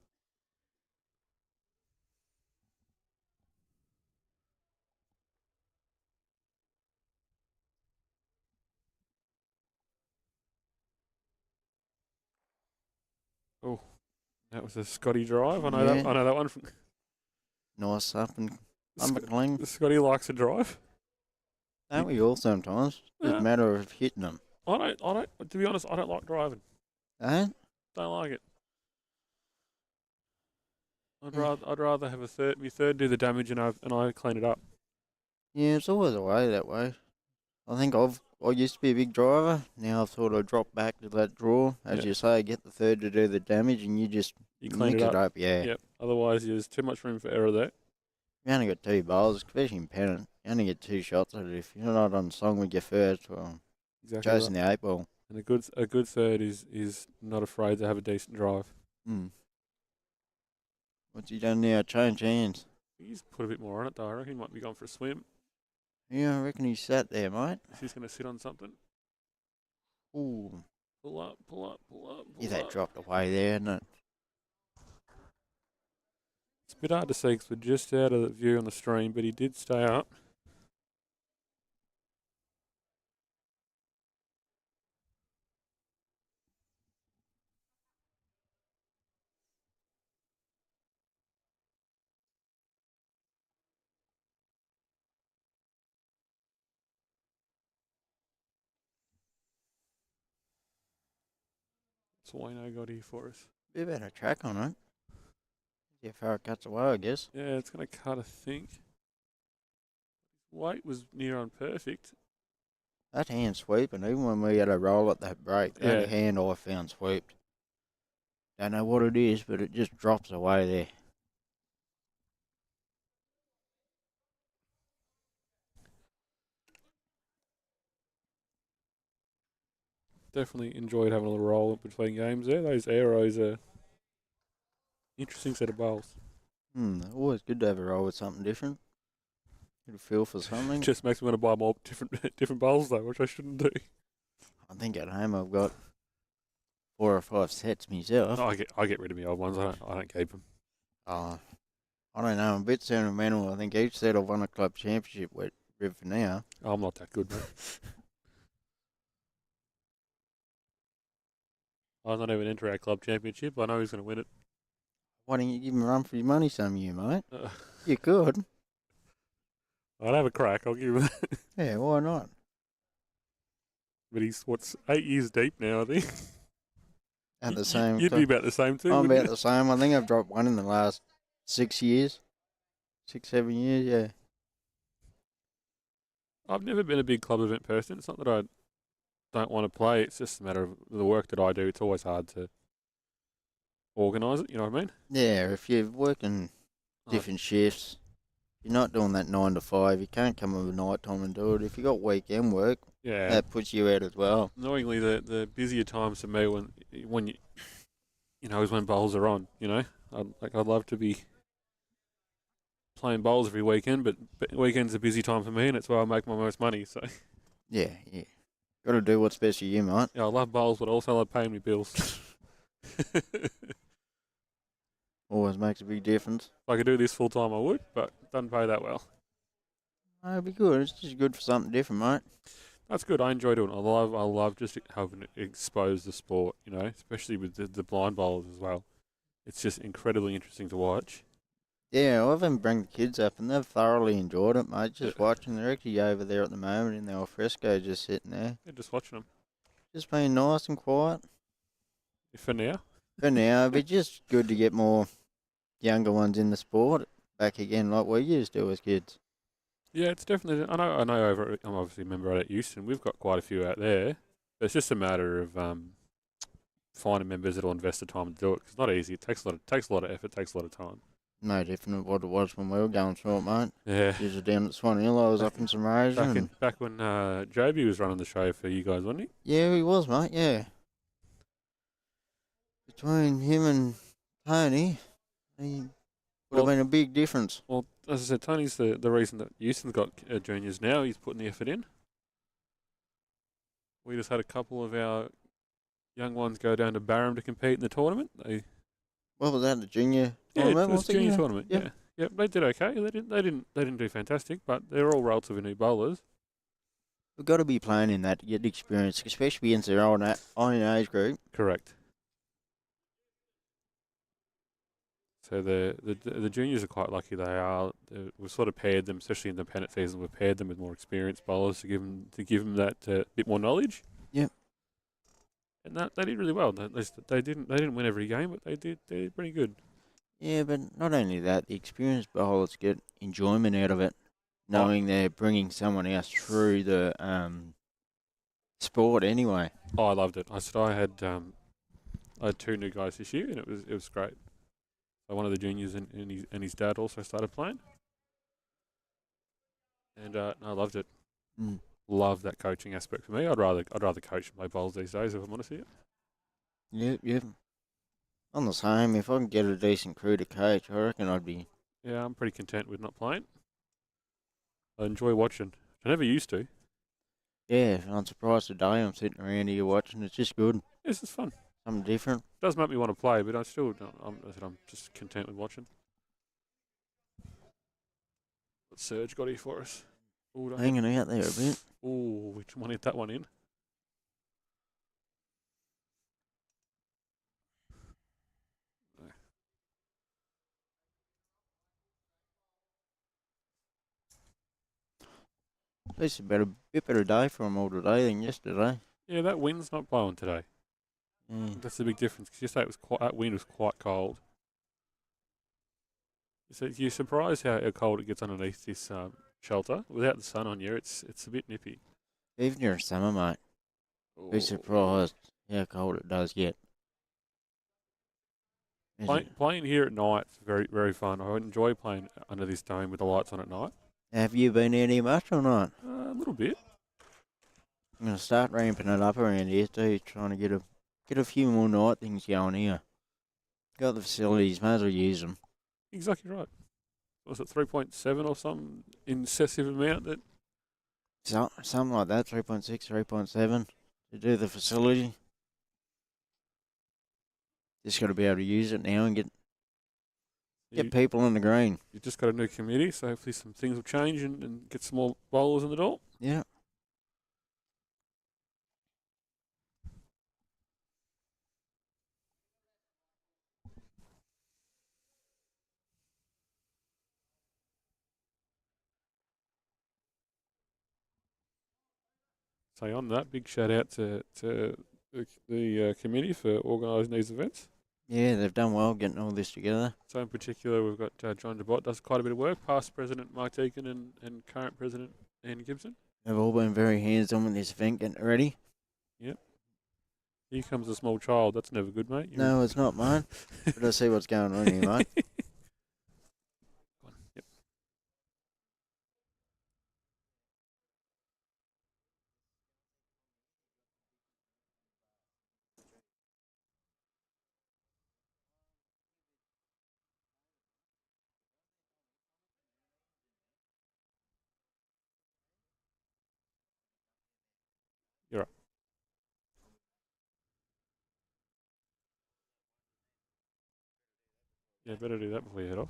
Oh, that was a Scotty drive. I know that one from Nice up and clean. Scotty likes a drive. Don't we all sometimes? It's a matter of hitting them. I don't. To be honest, I don't like driving. Eh? Don't like it. I'd rather have my third do the damage and I clean it up. Yeah, it's always a way that way. I think I used to be a big driver. Now I've sort of dropped back to that draw. As you say, get the third to do the damage and you just clean it up. Yeah. Yep. Otherwise, there's too much room for error there. You only got 2 bowls, especially in pennant. You only get 2 shots at it. If you're not on song with your first, well, exactly chasing the 8 ball. And a good third is not afraid to have a decent drive. What's he done now? Change hands. He's put a bit more on it though. I reckon he might be going for a swim. Yeah, I reckon he sat there, mate. He's going to sit on something. Ooh. Pull up, pull up, pull up. Yeah, that dropped away there, isn't it? It's a bit hard to see because we're just out of the view on the stream, but he did stay up. That's Wayno got here for us. Bit better track on it. See how far it cuts away, I guess. Yeah, it's going to cut, I think. Weight was near on perfect. That hand sweeping, even when we had a roll at that break, that hand I found sweeped. Don't know what it is, but it just drops away there. Definitely enjoyed having a little roll between games there. Those arrows are interesting set of bowls. Always good to have a roll with something different. Get a feel for something. Just makes me want to buy more different bowls though, which I shouldn't do. I think at home I've got 4 or 5 sets myself. Oh, I get rid of my old ones. I don't keep them. I don't know. I'm a bit sentimental. I think each set I've won a club championship with for now. Oh, I'm not that good, mate. I was not even enter our club championship. I know who's going to win it. Why don't you give him a run for your money some year, mate? You could. I'd have a crack. I'll give him that. Yeah, why not? But he's, 8 years deep now, I think. At the same You'd be about the same too. I'm about the same. I think I've dropped one in the last 6 years. 6, 7 years, yeah. I've never been a big club event person. It's not that I don't want to play. It's just a matter of the work that I do. It's always hard to organise it, you know what I mean? Yeah, if you're working different shifts, You're not doing that 9 to 5. You can't come over night time and do it. If you got weekend work, Yeah. that puts you out as well. Annoyingly, the busier times for me when you know is when bowls are on. You know, I'd love to be playing bowls every weekend, but weekend's a busy time for me, and it's where I make my most money. So Yeah. Got to do what's best for you, mate. yeah, I love bowls, but also I love paying me bills. If Always makes a big difference. I could do this full time, I would, but it doesn't pay that well. It'd be good. It's just good for something different, mate. That's good. I enjoy doing it. I love just having it expose the sport, you know, especially with the blind bowlers as well. It's just incredibly interesting to watch. Yeah, I've even bring the kids up and they've thoroughly enjoyed it, mate. Just Yeah. watching. They're actually over there at the moment in the al fresco, just sitting there. Yeah, just watching them Just being nice and quiet. for now. For now, it'd be just good to get more younger ones in the sport back again like we used to as kids. Yeah, it's definitely. I know. I'm obviously a member out at Euston. We've got quite a few out there. It's just a matter of finding members that'll invest the time to do it. 'Cause it's not easy. It takes a lot of effort. Takes a lot of time. No different than what it was when we were going through it, mate. Yeah. Usually down at Swan Hill, I was up in some Asia. Back when Joby was running the show for you guys, wasn't he? Yeah, he was, mate, yeah. Between him and Tony, he would have been a big difference. Well, as I said, Tony's the reason that Euston's got juniors now. He's putting the effort in. We just had a couple of our young ones go down to Barham to compete in the tournament. What was that, the junior Yeah, tournament? it was was it? junior Yeah. tournament. Yeah. Yeah, they did okay. They didn't do fantastic, but they're all relatively new bowlers. We've got to be playing in that to get the experience, especially against their own age group. Correct. So the juniors are quite lucky. We've sort of paired them, especially in the pennant season. We've paired them with more experienced bowlers to give them that bit more knowledge. Yep. And that they did really well. At least they didn't win every game, but they did pretty good. Yeah, but not only that, the experienced bowlers get enjoyment out of it, knowing they're bringing someone else through the sport anyway. Oh, I loved it. I had two new guys this year, and it was great. So one of the juniors and his dad also started playing, and I loved it. Mm. Love that coaching aspect for me. I'd rather coach and play bowls these days if I'm honest with you. Yep. I'm the same. If I can get a decent crew to coach, I reckon I'd be. Yeah, I'm pretty content with not playing. I enjoy watching. I never used to. Yeah, I'm surprised today I'm sitting around here watching. It's just good. This is fun. Something different. It does make me want to play, but I still don't. I'm just content with watching. What's Serge got here for us? Ooh, Hanging out there a bit. Ooh, which one hit that one in? At least a bit better day for them all today than yesterday. Yeah, that wind's not blowing today. Mm. That's the big difference. Because yesterday that wind was quite cold. So you're surprised how cold it gets underneath this shelter. Without the sun on you, it's a bit nippy. Even during summer, mate. Be Ooh. surprised how cold it does get. Playing here at night is very, very fun. I enjoy playing under this dome with the lights on at night. Have you been out here much or not? A little bit. I'm going to start ramping it up around here too, trying to get a few more night things going here. Got the facilities, may as well use them. Exactly right. Was it 3.7 or some excessive amount that? Something like that, 3.6, 3.7 to do the facility. Just got to be able to use it now and get people in the green. You've just got a new committee, so hopefully some things will change and get some more bowlers in the door. Yeah. So on that, big shout out to the committee for organising these events. Yeah, they've done well getting all this together. So in particular, we've got John DeBott does quite a bit of work. Past president Mark Deacon and current president Ian Gibson. They've all been very hands-on with this event, getting it ready. Yep. Here comes a small child. That's never good, mate. No, it's not mine. But I see what's going on here, mate. Yep. Yeah, better do that before you head off.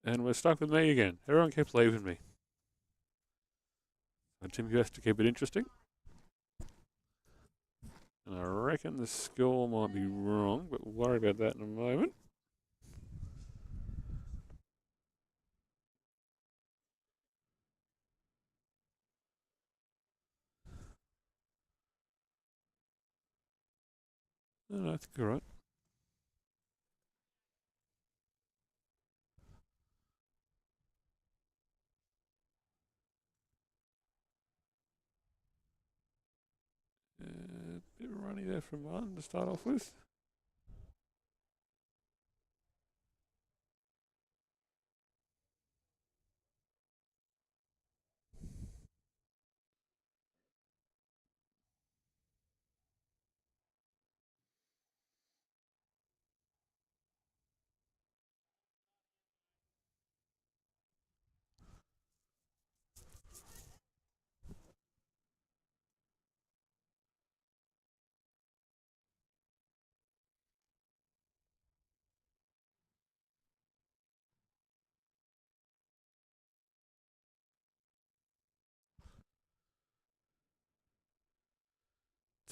And we're stuck with me again. Everyone keeps leaving me. So Tim has to keep it interesting. And I reckon the score might be wrong, but we'll worry about that in a moment. No, that's all right. Bit runny there from Martin to start off with.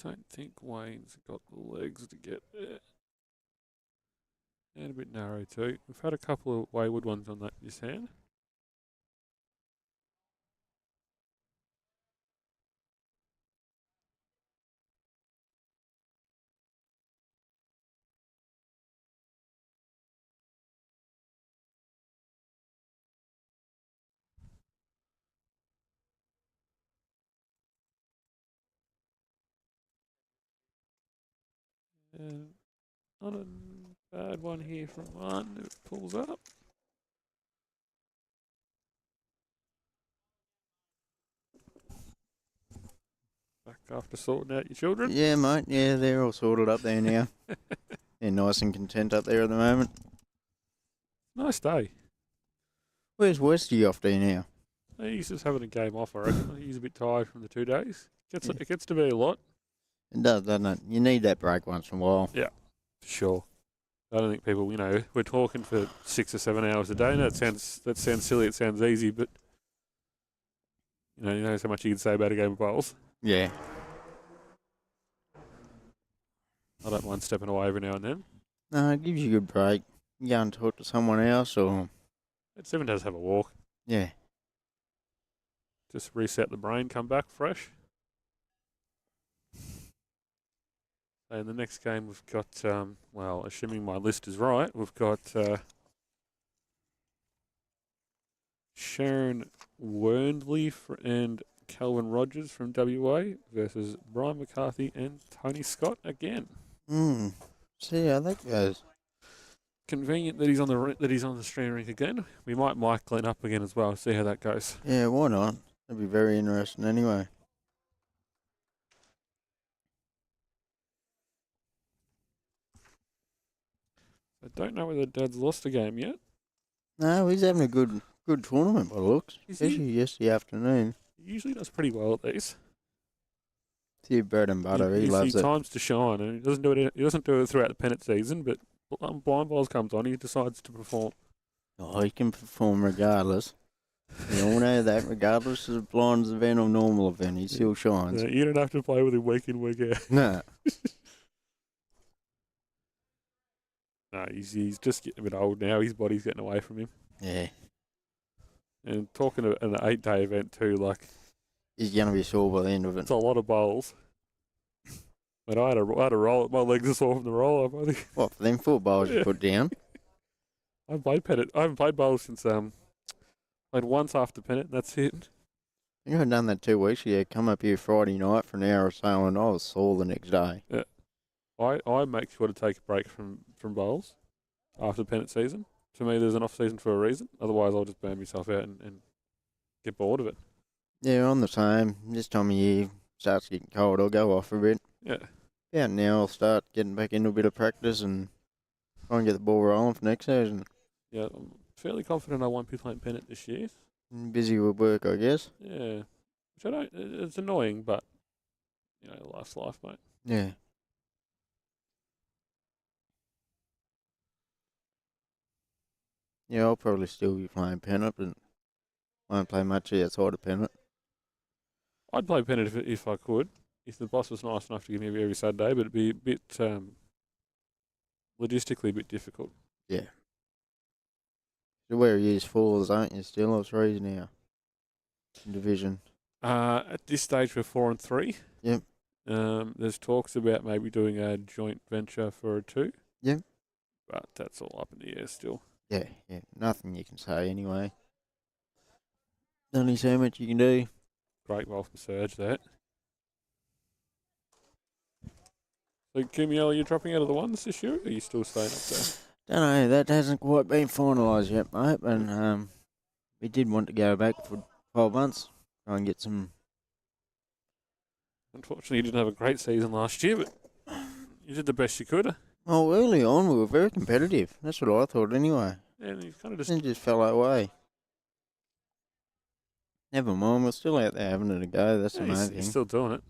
Don't think Wayne's got the legs to get there. And a bit narrow too. We've had a couple of wayward ones on that this hand. And not a bad one here from Martin. It pulls up. Back after sorting out your children. Yeah, mate. Yeah, they're all sorted up there now. They're nice and content up there at the moment. Nice day. Where's Westy off to now? He's just having a game off, I reckon. He's a bit tired from the 2 days. It gets to be a lot. It does, doesn't it? You need that break once in a while. Yeah, for sure. I don't think people, we're talking for 6 or 7 hours a day. No, that sounds silly. It sounds easy, but you know how much you can say about a game of bowls. Yeah. I don't mind stepping away every now and then. No, it gives you a good break. You go and talk to someone else or... It even does have a walk. Yeah. Just reset the brain, come back fresh. And the next game we've got, assuming my list is right, we've got Sharon Wernley and Calvin Rogers from WA versus Brian McCarthy and Tony Scott again. See how that goes. Convenient that he's on the stream rink again. We might mic Glenn up again as well. See how that goes. Yeah, why not? That'd be very interesting anyway. I don't know whether Dad's lost a game yet. No, he's having a good tournament by the looks. Is he? Especially yesterday afternoon. He usually does pretty well at these. It's your bread and butter. He loves He it. times to shine, and he doesn't do it throughout the pennant season. But blind balls comes on, he decides to perform. Oh, he can perform regardless. You all know that, regardless of the blinds event or normal event, he still shines. You don't have to play with him week in, week out. No. No, he's just getting a bit old now. His body's getting away from him. Yeah. And talking to an 8-day event too, like He's going to be sore by the end of it. it's a lot of bowls. But I had a roll. My legs are sore from the roll up. I think. What, for them 4 bowls you put down? I haven't played bowls since played once after pennant. And that's it. I think I've done that 2 weeks ago. Come up here Friday night for an hour or so, and I was sore the next day. Yeah. I make sure to take a break from bowls after pennant season. To me, there's an off season for a reason. Otherwise, I'll just burn myself out and get bored of it. Yeah, I'm the same. This time of year starts getting cold. I'll go off a bit. Yeah. About now, I'll start getting back into a bit of practice and try and get the ball rolling for next season. Yeah, I'm fairly confident I won't be playing Pennant this year. Busy with work, I guess. Yeah, which I don't. It's annoying, but life's life, mate. Yeah. Yeah, I'll probably still be playing pennant, but won't play much outside of pennant. I'd play Pennant if I could, if the boss was nice enough to give me every Saturday, but it'd be a bit logistically a bit difficult. Yeah. So where are you fours, aren't you? Still, or threes now? In division. At this stage, we're 4-3. Yep. There's talks about maybe doing a joint venture for a 2. Yep. But that's all up in the air still. Yeah. Nothing you can say anyway. Only so much you can do. Great roll from Serge there. So, Coomealla, you're dropping out of the ones this year, or are you still staying up there? Don't know, that hasn't quite been finalised yet, mate. And we did want to go back for 12 months, try and get some. Unfortunately, you didn't have a great season last year, but you did the best you could. Oh, early on we were very competitive. That's what I thought anyway. And you kind of It just fell our way. Never mind, we're still out there having it a go. That's the main you're thing. still doing it.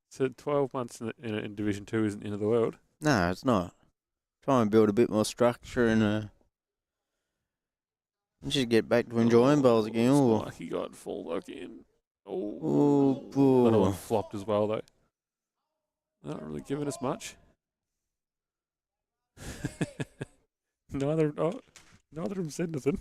So 12 months in Division 2 isn't the end of the world. No, it's not. Try and build a bit more structure and just get back to enjoying bowls again. Or He got full back in. Oh, Another one boy. flopped as well, though. Not really giving us much. Neither of them said nothing.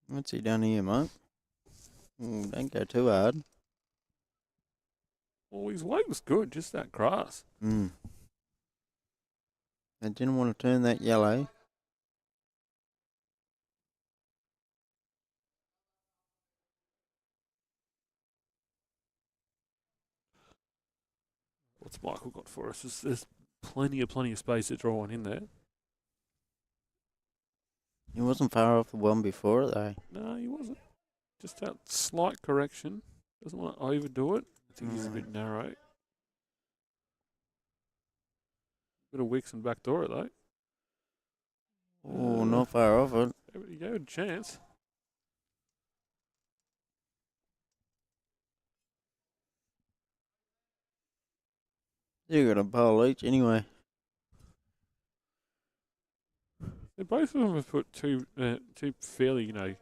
What's he done here, mate? Don't go too hard. Well, his weight was good, just that grass. I didn't want to turn that yellow. What's Michael got for us? There's plenty of space to draw one in there. He wasn't far off the one before it, though. No, he wasn't. Just that slight correction. Doesn't want to overdo it. I think he's a bit narrow. Bit of Wicks and backdoor it, though. Oh, not far off it. He gave it a chance. You got a bowl each anyway. Both of them have put two fairly,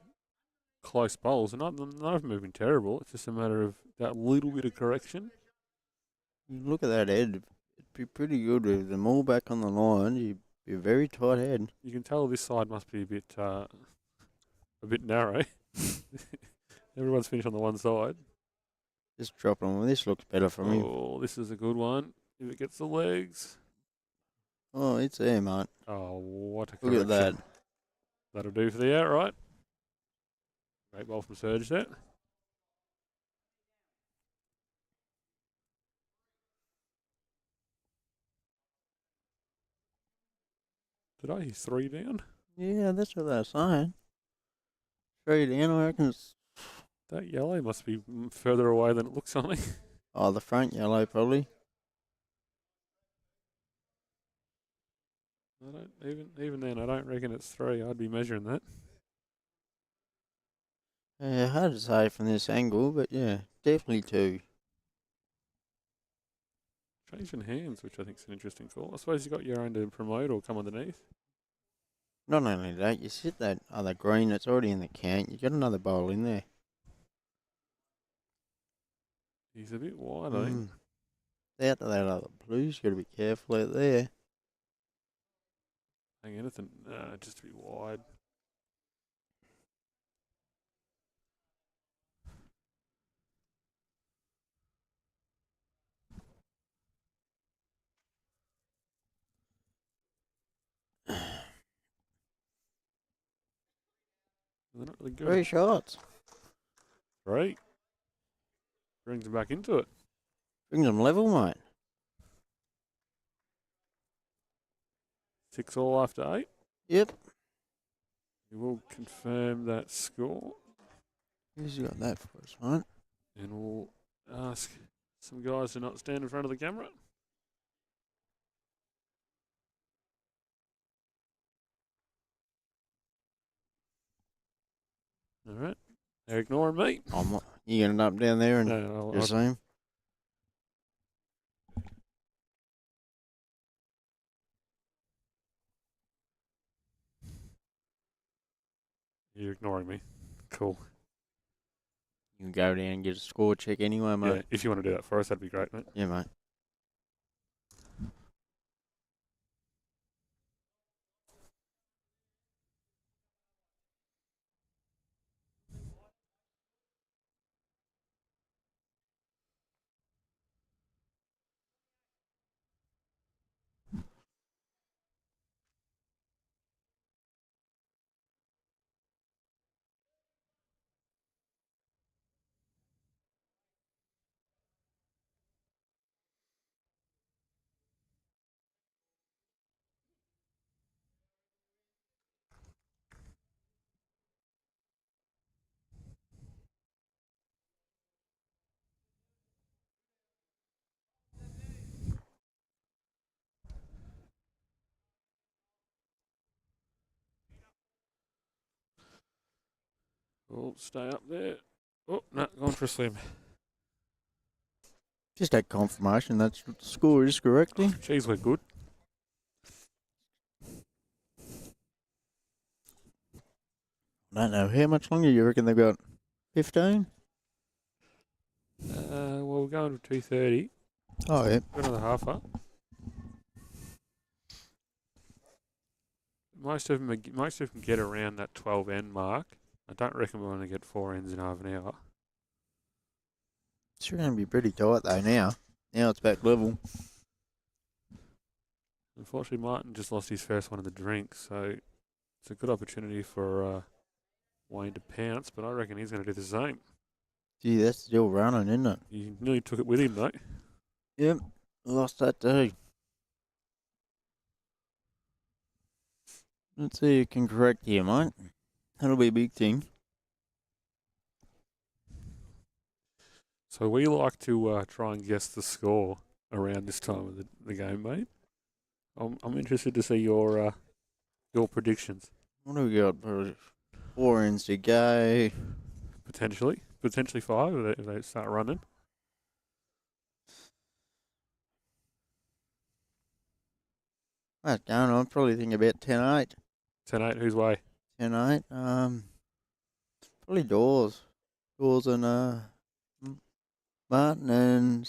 close bowls, and none of them have been terrible. It's just a matter of that little bit of correction. You look at that head. It'd be pretty good with them all back on the line. You'd be a very tight head. You can tell this side must be a bit narrow. Everyone's finished on the one side. Just drop them. This looks better for me. Oh, this is a good one. If it gets the legs. Oh, it's there, mate. Oh, what a correction. Look at that. That'll do for the outright. Great ball from Serge there. Did I hear 3 down? Yeah, that's what they're saying. 3 down, I reckon it's... That yellow must be further away than it looks on me. Oh, the front yellow, probably. I don't even then. I don't reckon it's 3. I'd be measuring that. Yeah, hard to say from this angle, but yeah, definitely 2. Changing hands, which I think is an interesting call. I suppose you got your own to promote or come underneath. Not only that, you sit that other green that's already in the count. You got another bowl in there. He's a bit wide, I think. Out to that other blue, you got to be careful out there. I think anything, just a bit wide. They're not really good. 3 shots. 3. Brings him back into it. Brings them level, mate. 6 all after 8. Yep. We will confirm that score. Who's got that for us, mate? And we'll ask some guys to not stand in front of the camera. All right. They're ignoring me. You going up down there and No, just see him? you're ignoring me. Cool. You can go down and get a score check anyway, Yeah, mate. if you want to do that for us, that'd be great, mate. Yeah, mate. We'll stay up there. Oh, no, going for a slim. Just that confirmation that the score is correctly. Geez, we're good. I don't know. How much longer you reckon they've got? 15? Well, we're going to 2:30. Oh, yeah. Got another half up. Most of them get around that 12 end mark. I don't reckon we're going to get 4 ends in half an hour. It's going to be pretty tight, though, now. Now it's back level. Unfortunately, Martin just lost his first one of the drinks, so it's a good opportunity for Wayne to pounce, but I reckon he's going to do the same. Gee, that's still running, isn't it? He nearly took it with him, though. Yep. Lost that, too. Let's see who can correct here, mate. That'll be a big thing. So we like to try and guess the score around this time of the game, mate. I'm interested to see your predictions. What do we got? 4 ends to go. Potentially 5 if they start running. That's going on. Probably think about 10-8. 10-8, whose way? 10-8. Probably Dawes. Dawes and Martin and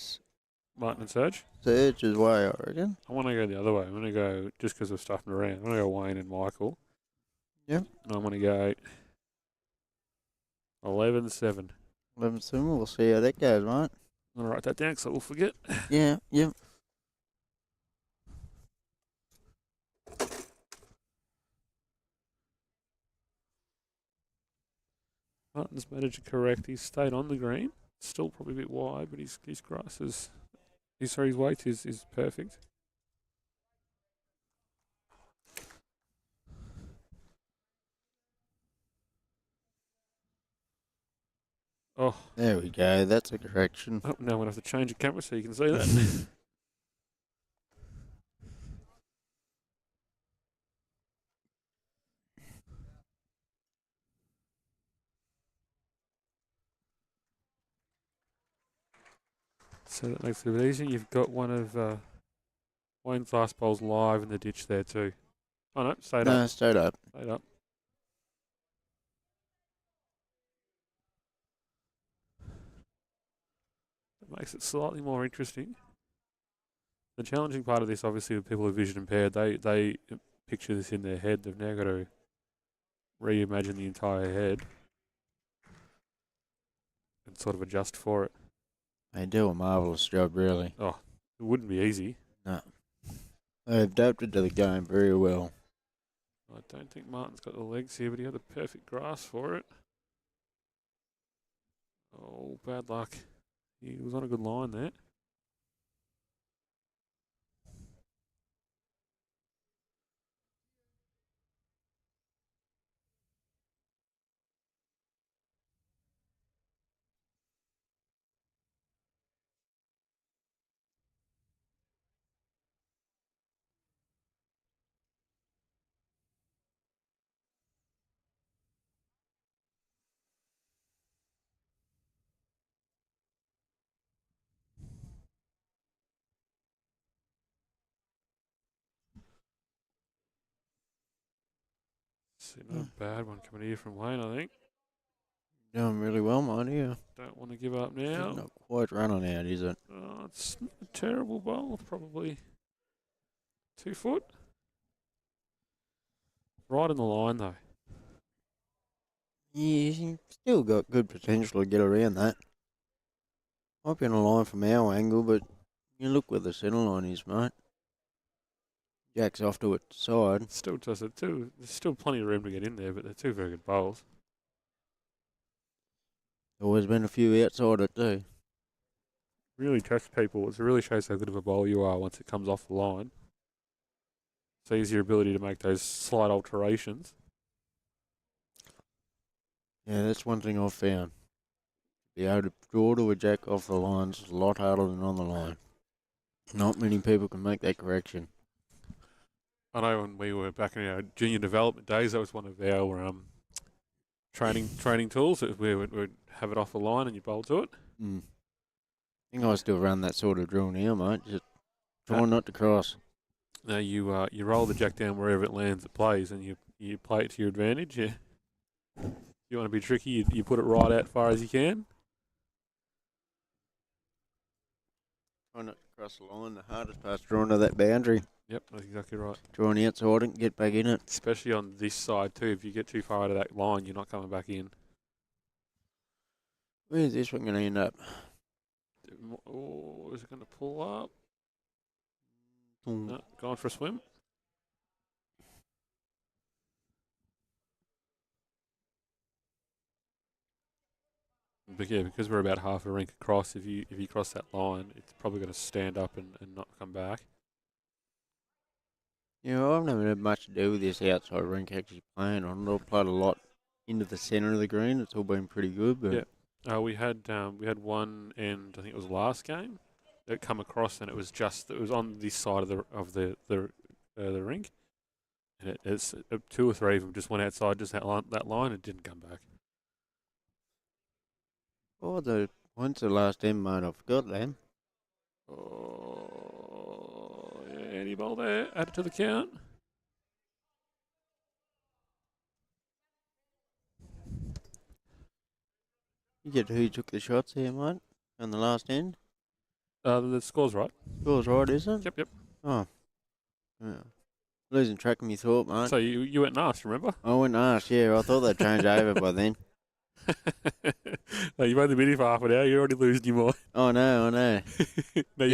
Martin and Serge? Serge's way, I reckon. I want to go the other way. I'm going to go, just because we're stuffing around, I'm going to go Wayne and Michael. Yep. And I'm going to go 11-7. 11-7. We'll see how that goes, mate. I'm going to write that down because I will forget. Yeah, yep. Martin's managed to correct. He's stayed on the green. Still probably a bit wide, but his grass is, his weight is perfect. Oh. There we go. That's a correction. Oh, now I'm going to have to change the camera so you can see that. So that makes it a bit easier. You've got one of Wayne's last bowls live in the ditch there too. Oh no, stayed No, up. stayed up. Stayed up. That makes it slightly more interesting. The challenging part of this, obviously, with people who are vision impaired, they picture this in their head. They've now got to reimagine the entire head and sort of adjust for it. They do a marvellous job, really. Oh, it wouldn't be easy. No. They've adapted to the game very well. I don't think Martin's got the legs here, but he had the perfect grass for it. Oh, bad luck. He was on a good line there. See, not a bad one coming here from Lane, I think. Doing really well, mate. Yeah. Don't want to give up now. Not quite running out, is it? Oh, it's not a terrible bowl. It's probably 2 foot. Right in the line, though. Yeah, he's still got good potential to get around that. Might be on a line from our angle, but you look where the centre line is, mate. Jack's off to its side. Still does it too. There's still plenty of room to get in there, but they're two very good bowls. Always been a few outside it too. Really tests people. It really shows how good of a bowler you are once it comes off the line. Sees your ability to make those slight alterations. Yeah, that's one thing I've found. Be able to draw to a jack off the line is a lot harder than on the line. Not many people can make that correction. I know when we were back in our junior development days, that was one of our training tools. We would have it off the line and you bowl to it. I think I still run that sort of drill now, mate. Just try not to cross. Now you roll the jack down wherever it lands, it plays, and you play it to your advantage. Yeah. You want to be tricky, you put it right out far as you can. Try not to cross the line. The hardest part's drawing to that boundary. Yep, that's exactly right. Drawing outside and get back in it. Especially on this side too. If you get too far out of that line, you're not coming back in. Where's this one going to end up? Oh, is it going to pull up? Mm. No, going for a swim. But yeah, because we're about half a rink across, if you cross that line, it's probably going to stand up and not come back. Yeah, I've never had much to do with this outside rink actually playing on it. I've played a lot into the centre of the green. It's all been pretty good. But yeah. We had one end, I think it was last game, that come across and it was on this side of the rink, and it's 2 or 3 of them just went outside just that line and didn't come back. Once the last end, mate, I forgot them. Oh, yeah, any ball there, add it to the count. You get who took the shots here, mate, on the last end? The score's right. Score's right, isn't it? Yep. Oh. Yeah. Losing track of me thought, mate. So you went and asked, remember? I went and asked, yeah. I thought they'd change over by then. No, you've only been here for half an hour. You're already losing your mind. I know. No,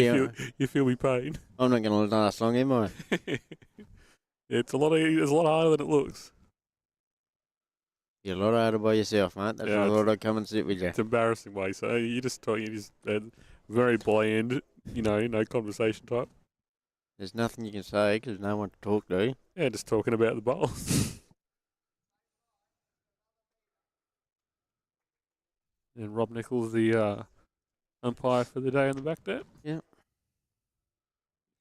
you feel me pain. I'm not going to last long, am I? It's a lot harder than it looks. You're a lot harder by yourself, mate. That's why I thought I'd come and sit with you. It's embarrassing way. So you just very bland, no conversation type. There's nothing you can say because no one to talk to. Yeah, just talking about the bowls. And Rob Nichols, the umpire for the day in the back there. Yeah. A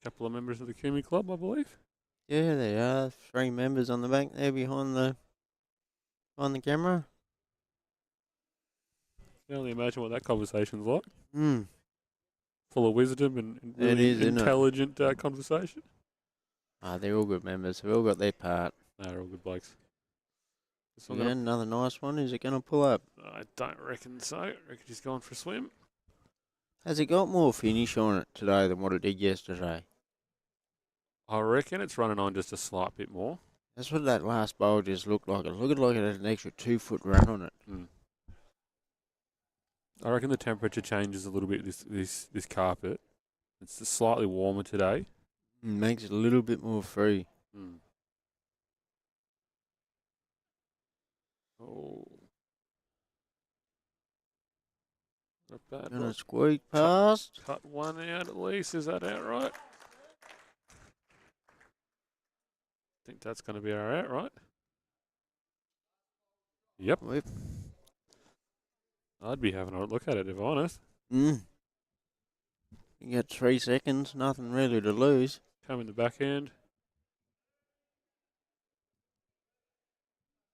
couple of members of the Coomealla Club, I believe. Yeah, there are 3 members on the back there behind the camera. I can only imagine what that conversation's like. Mm. Full of wisdom and really intelligent conversation. They're all good members. They've all got their part. They're all good blokes. Yeah, another nice one. Is it going to pull up? I don't reckon so. I reckon he's gone for a swim. Has it got more finish on it today than what it did yesterday? I reckon it's running on just a slight bit more. That's what that last bowl just looked like. It looked like it had an extra 2-foot run on it. Mm. I reckon the temperature changes a little bit this carpet. It's slightly warmer today. Makes it a little bit more free. Mm. Oh. Not bad. Gonna Look. squeak past. Cut one out at least. Is that out right? I think that's going to be our out, right? Yep. Whip. I'd be having a look at it if honest. You got 3 seconds, nothing really to lose. Come in the backhand.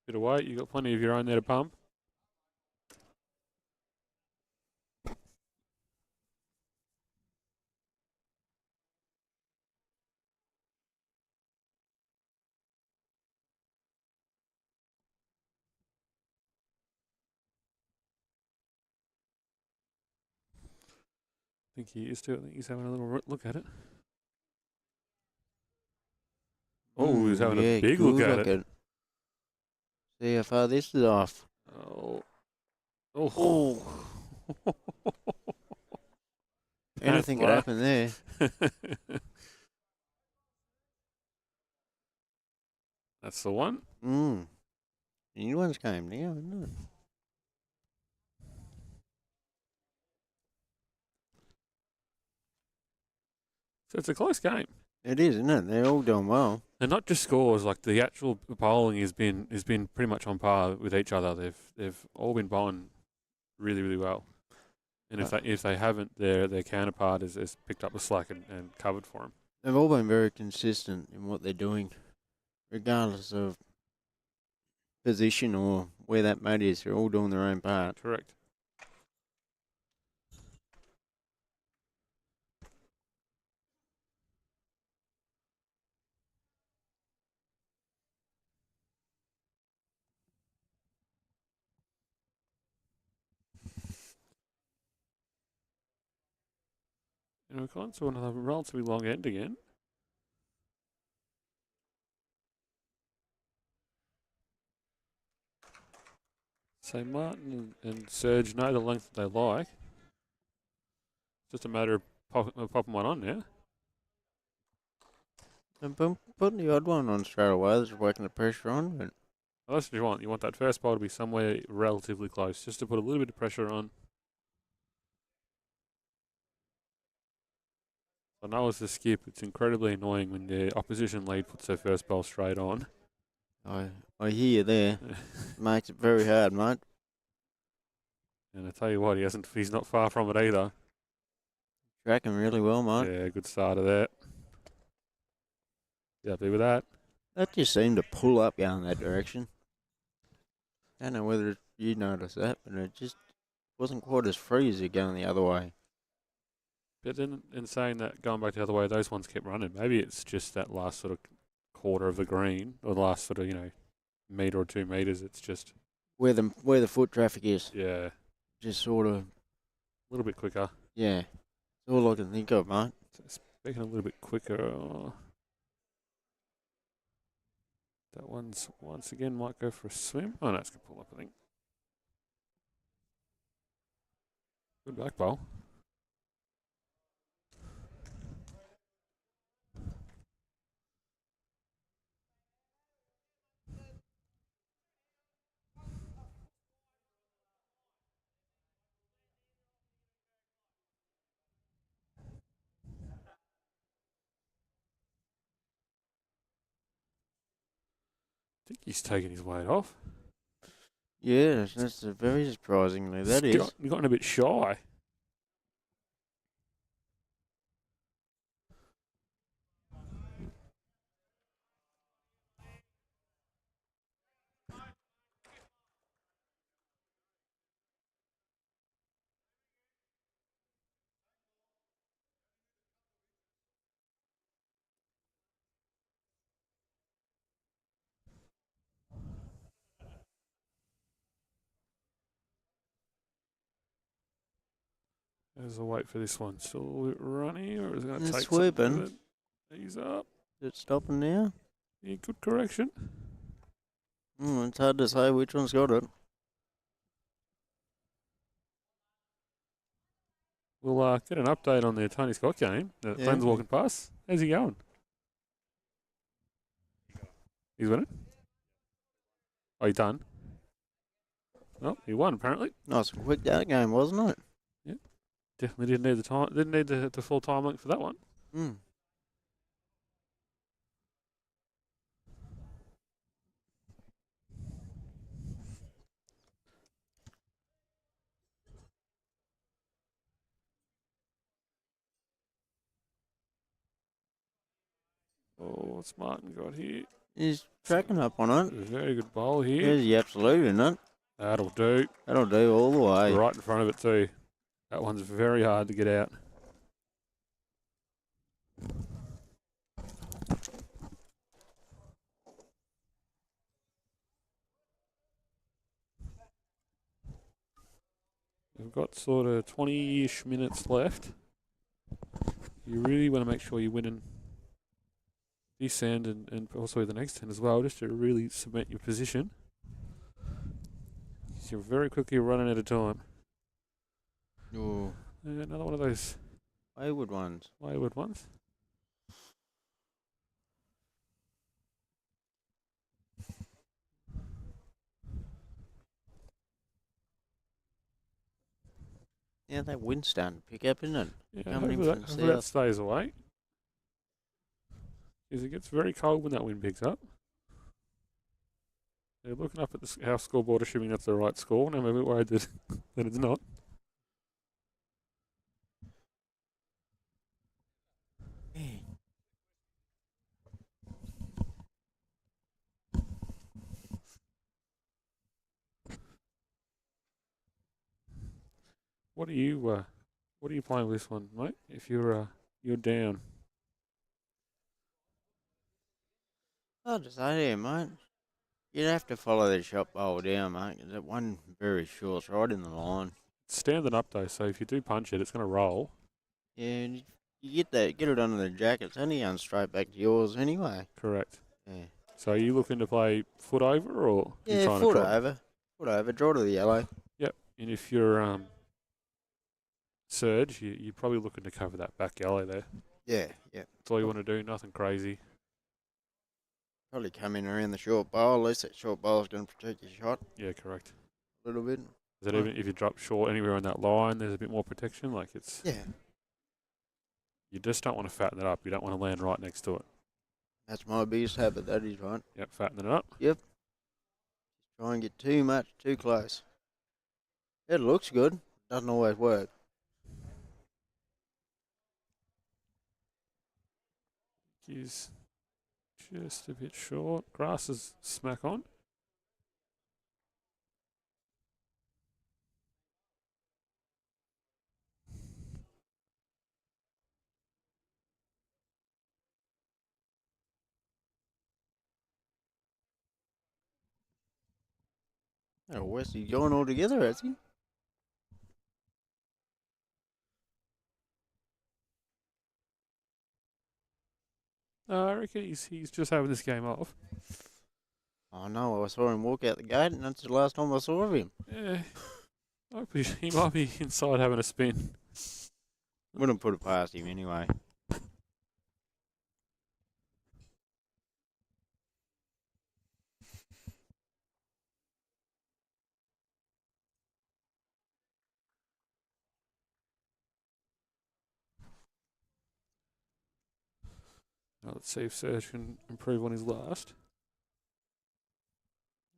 Bit of weight. You got plenty of your own there to pump. I think he is too. I think he's having a little look at it. Oh, he's having a big good look at it. See how far this is off. Oh. Oh. Anything could happen there. That's the one. New ones came now, isn't it? So it's a close game. It is, isn't it? They're all doing well. And not just scores, like the actual bowling has been pretty much on par with each other. They've all been bowling really, really well. And if they haven't, their counterpart has picked up the slack and covered for them. They've all been very consistent in what they're doing, regardless of position or where that mate is. They're all doing their own part. Correct. And we've gone to another relatively long end again. So Martin and Serge know the length that they like. Just a matter of popping one on now. And putting the odd one on straight away, just working the pressure on. But Well, that's what you want. You want that first bowl to be somewhere relatively close, just to put a little bit of pressure on. I know as the skip, it's incredibly annoying when the opposition lead puts their first bowl straight on. I hear you there. Makes it very hard, mate. And I tell you what, he's not far from it either. Tracking really well, mate. Yeah, good start of that. You happy with that? That just seemed to pull up going that direction. I don't know whether you noticed that, but it just wasn't quite as free as it going the other way. But then, in saying that, going back the other way, those ones kept running. Maybe it's just that last sort of quarter of the green, or the last sort of, metre or 2 metres. It's just Where the foot traffic is. Yeah. Just sort of. A little bit quicker. Yeah. That's all I can think of, mate. So speaking a little bit quicker, that one's once again might go for a swim. Oh no, it's gonna pull up, I think. Good back bowl. I think he's taken his weight off. Yeah, that's very surprisingly. That is. Gotten a bit shy. There's a wait for this one. Still a bit runny, or is it going to It's take sweeping. something? He's up. Is it stopping now? Yeah, good correction. It's hard to say which one's got it. We'll get an update on the Tony Scott game. Glenn's walking past. How's he going? He's winning? Oh, he's done? Oh, he won, apparently. Nice and quick that game, wasn't it? Definitely didn't need the time. Didn't need the full time length for that one. Hmm. Oh, what's Martin got here? He's tracking up on it. Very good bowl here. There's the absolute in it. That'll do. That'll do all the way. Right in front of it too. That one's very hard to get out. We've got sort of 20-ish minutes left. You really want to make sure you're winning this end and also the next end as well, just to really cement your position. So you're very quickly running out of time. Oh, Another one of those wayward ones. wayward ones. Yeah, that wind's starting to pick up, isn't it? Yeah, Coming in hopefully from hopefully that south. stays away. Because it gets very cold when that wind picks up. They're looking up at the house scoreboard, assuming that's the right score, and I'm a bit worried that, that it's not. What are you playing with this one, mate? If you're down. I'll just say there, mate. You'd have to follow the shot bowl down, mate. 'Cause that one very short, right in the line. It's standing up though, so if you do punch it, it's going to roll. Yeah, and you get it under the jacket. It's only going straight back to yours anyway. Correct. Yeah. So are you looking to play foot over or you Yeah, trying foot to draw? over. Foot over. Draw to the yellow. Yep. And if you're surge, you're probably looking to cover that back yellow there. Yeah, yeah. That's all you want to do. Nothing crazy. Probably come in around the short bowl. At least that short bowl's going to protect your shot Yeah, correct. a little bit. Is that even if you drop short anywhere on that line, there's a bit more protection. Like it's Yeah. you just don't want to fatten it up. You don't want to land right next to it. That's my biggest habit, that is, right? Yep, fatten it up. Try and get too much, too close. It looks good. Doesn't always work. He's just a bit short. Grass is smack on. Oh, Wesley's going all together, has he? I reckon he's just having this game off. Oh no, I saw him walk out the gate, and that's the last time I saw of him. Yeah. Hopefully he might be inside having a spin. Wouldn't put it past him anyway. Now let's see if Serge can improve on his last.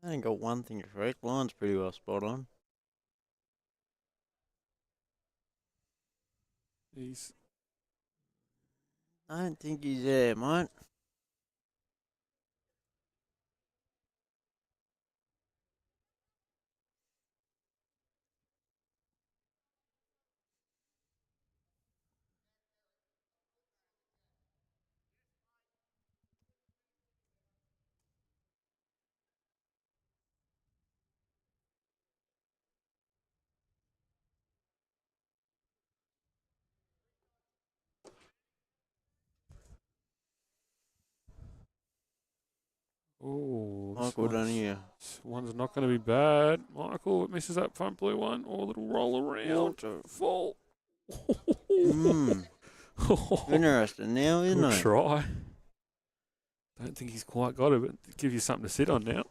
I ain't got one thing correct. Line's pretty well spot on. He's I don't think he's there, mate. oh, Michael done here. this one's not going to be bad. Michael misses that front blue one. Oh, little roll around. Fall. Interesting now, isn't Good it? try. Don't think he's quite got it, but give you something to sit on now.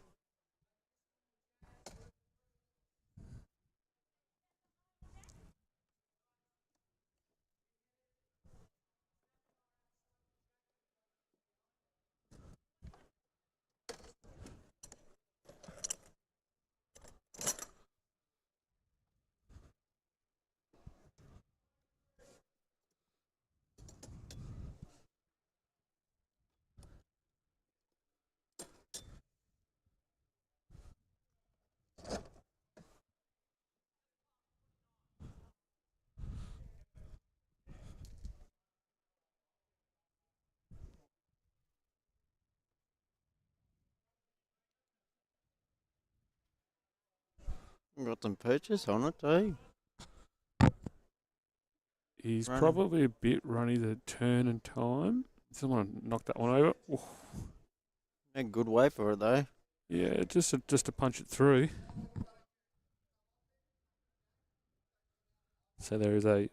Got some purchase on it, too. He's Running. probably a bit runny the turn and time. Someone knocked that one over. Oof. A good way for it, though. Yeah, just to punch it through. So there is a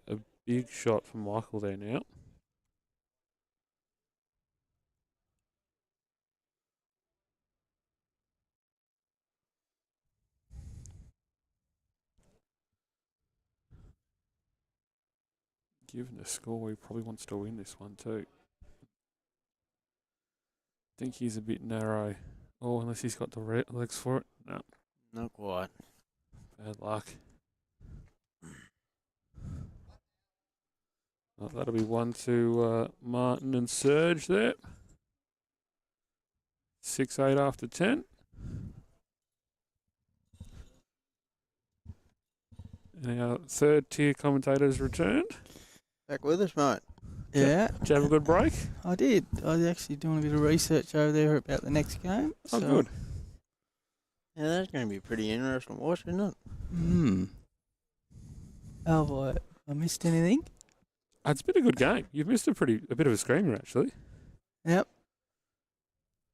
big shot from Michael there now. Given the score, he probably wants to win this one too. I think he's a bit narrow. Oh, unless he's got the legs for it. No, Not quite. bad luck. Well, that'll be one to Martin and Serge there. 6-8 after 10. And our third tier commentators returned. Back with us, mate. Yeah, Did you have a good break? I did. I was actually doing a bit of research over there about the next game. Oh, good. Yeah, that's going to be pretty interesting to watch, isn't it? Oh, have I missed anything? It's been a good game. You've missed a bit of a screamer, actually. Yep.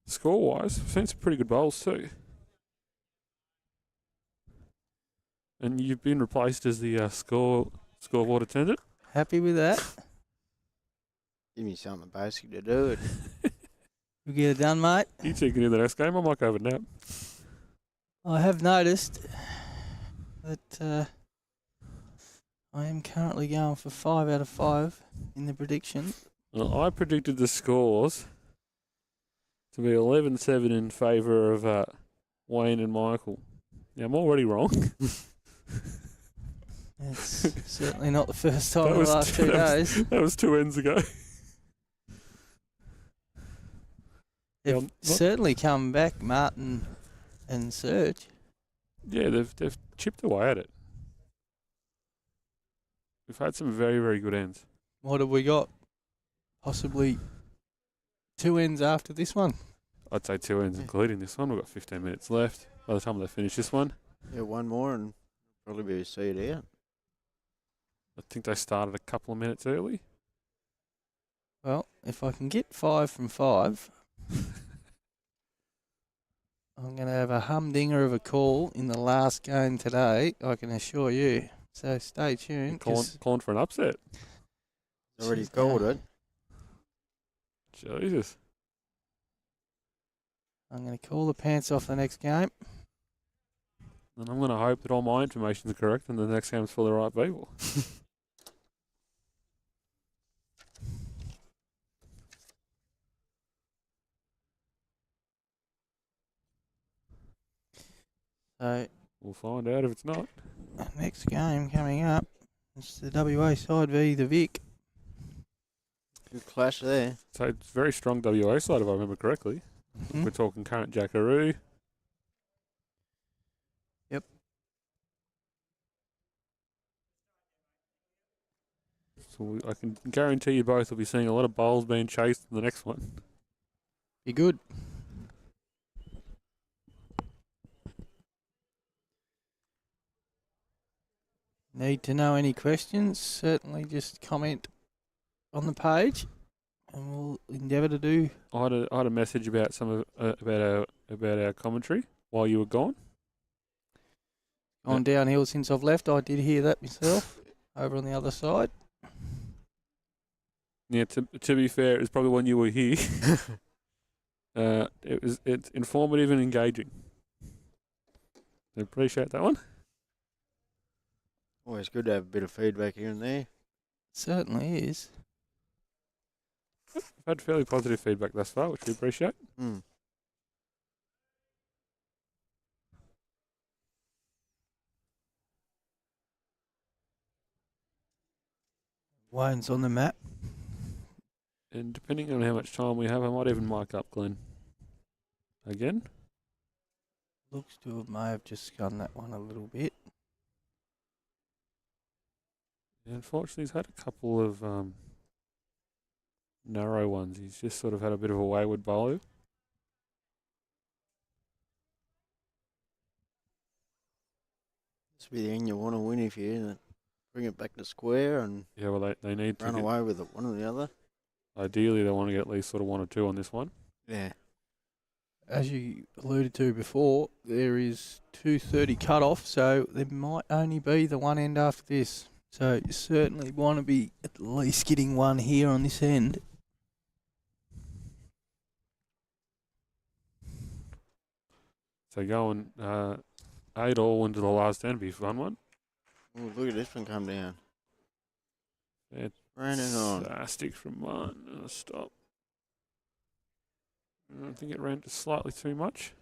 Score-wise, we've seen some pretty good bowls too. And you've been replaced as the scoreboard attendant. Happy with that. Give me something basic to do it. We get it done, mate. You two can do the next game. I might go over nap. I have noticed that I am currently going for 5 out of 5 in the prediction. Well, I predicted the scores to be 11-7 in favour of Wayne and Michael. Now, I'm already wrong. It's certainly not the first time in the was last 2 days. That was 2 ends ago. They've Yeah, not- certainly come back, Martin and Serge. Yeah, they've chipped away at it. We've had some very, very good ends. What have we got? Possibly 2 ends after this one. I'd say 2 ends, including this one. We've got 15 minutes left by the time they finish this one. Yeah, one more and probably be a seed out. I think they started a couple of minutes early. Well, if I can get 5 from 5, I'm going to have a humdinger of a call in the last game today, I can assure you. So stay tuned. Calling for an upset. Already She's called down. it. Jesus. I'm going to call the pants off the next game. And I'm going to hope that all my information is correct and the next game's for the right people. So We'll find out if it's not. next game coming up, it's the WA side v the Vic. Good clash there. So it's very strong WA side, if I remember correctly. Mhm. We're talking current Jackaroo. Yep. So I can guarantee you both will be seeing a lot of bowls being chased in the next one. Be good. Need to know any questions? Certainly just comment on the page and we'll endeavour to do. I had a message about about our commentary while you were gone. On downhill since I've left. I did hear that myself over on the other side. Yeah, to be fair, it was probably when you were here. It's informative and engaging. I appreciate that one. Always good to have a bit of feedback here and there. Certainly is. I've had fairly positive feedback thus far, which we appreciate. Hmm. Wayne's on the map. And depending on how much time we have, I might even mic up Glenn again. Looks to have may have just gone that one a little bit. Unfortunately, he's had a couple of narrow ones. He's just sort of had a bit of a wayward bowler. That's be the end you want to win if you bring it back to square and Yeah, well, they need to run get, away with it, one or the other. ideally they want to get at least sort of 1 or 2 on this one. Yeah. As you alluded to before, there is 2:30 cut off, so there might only be the one end after this. So you certainly want to be at least getting one here on this end. So going 8 all into the last end, be a fun one. Oh, look at this one come down. Running on. Fantastic from one. Stop. I think it ran just slightly too much.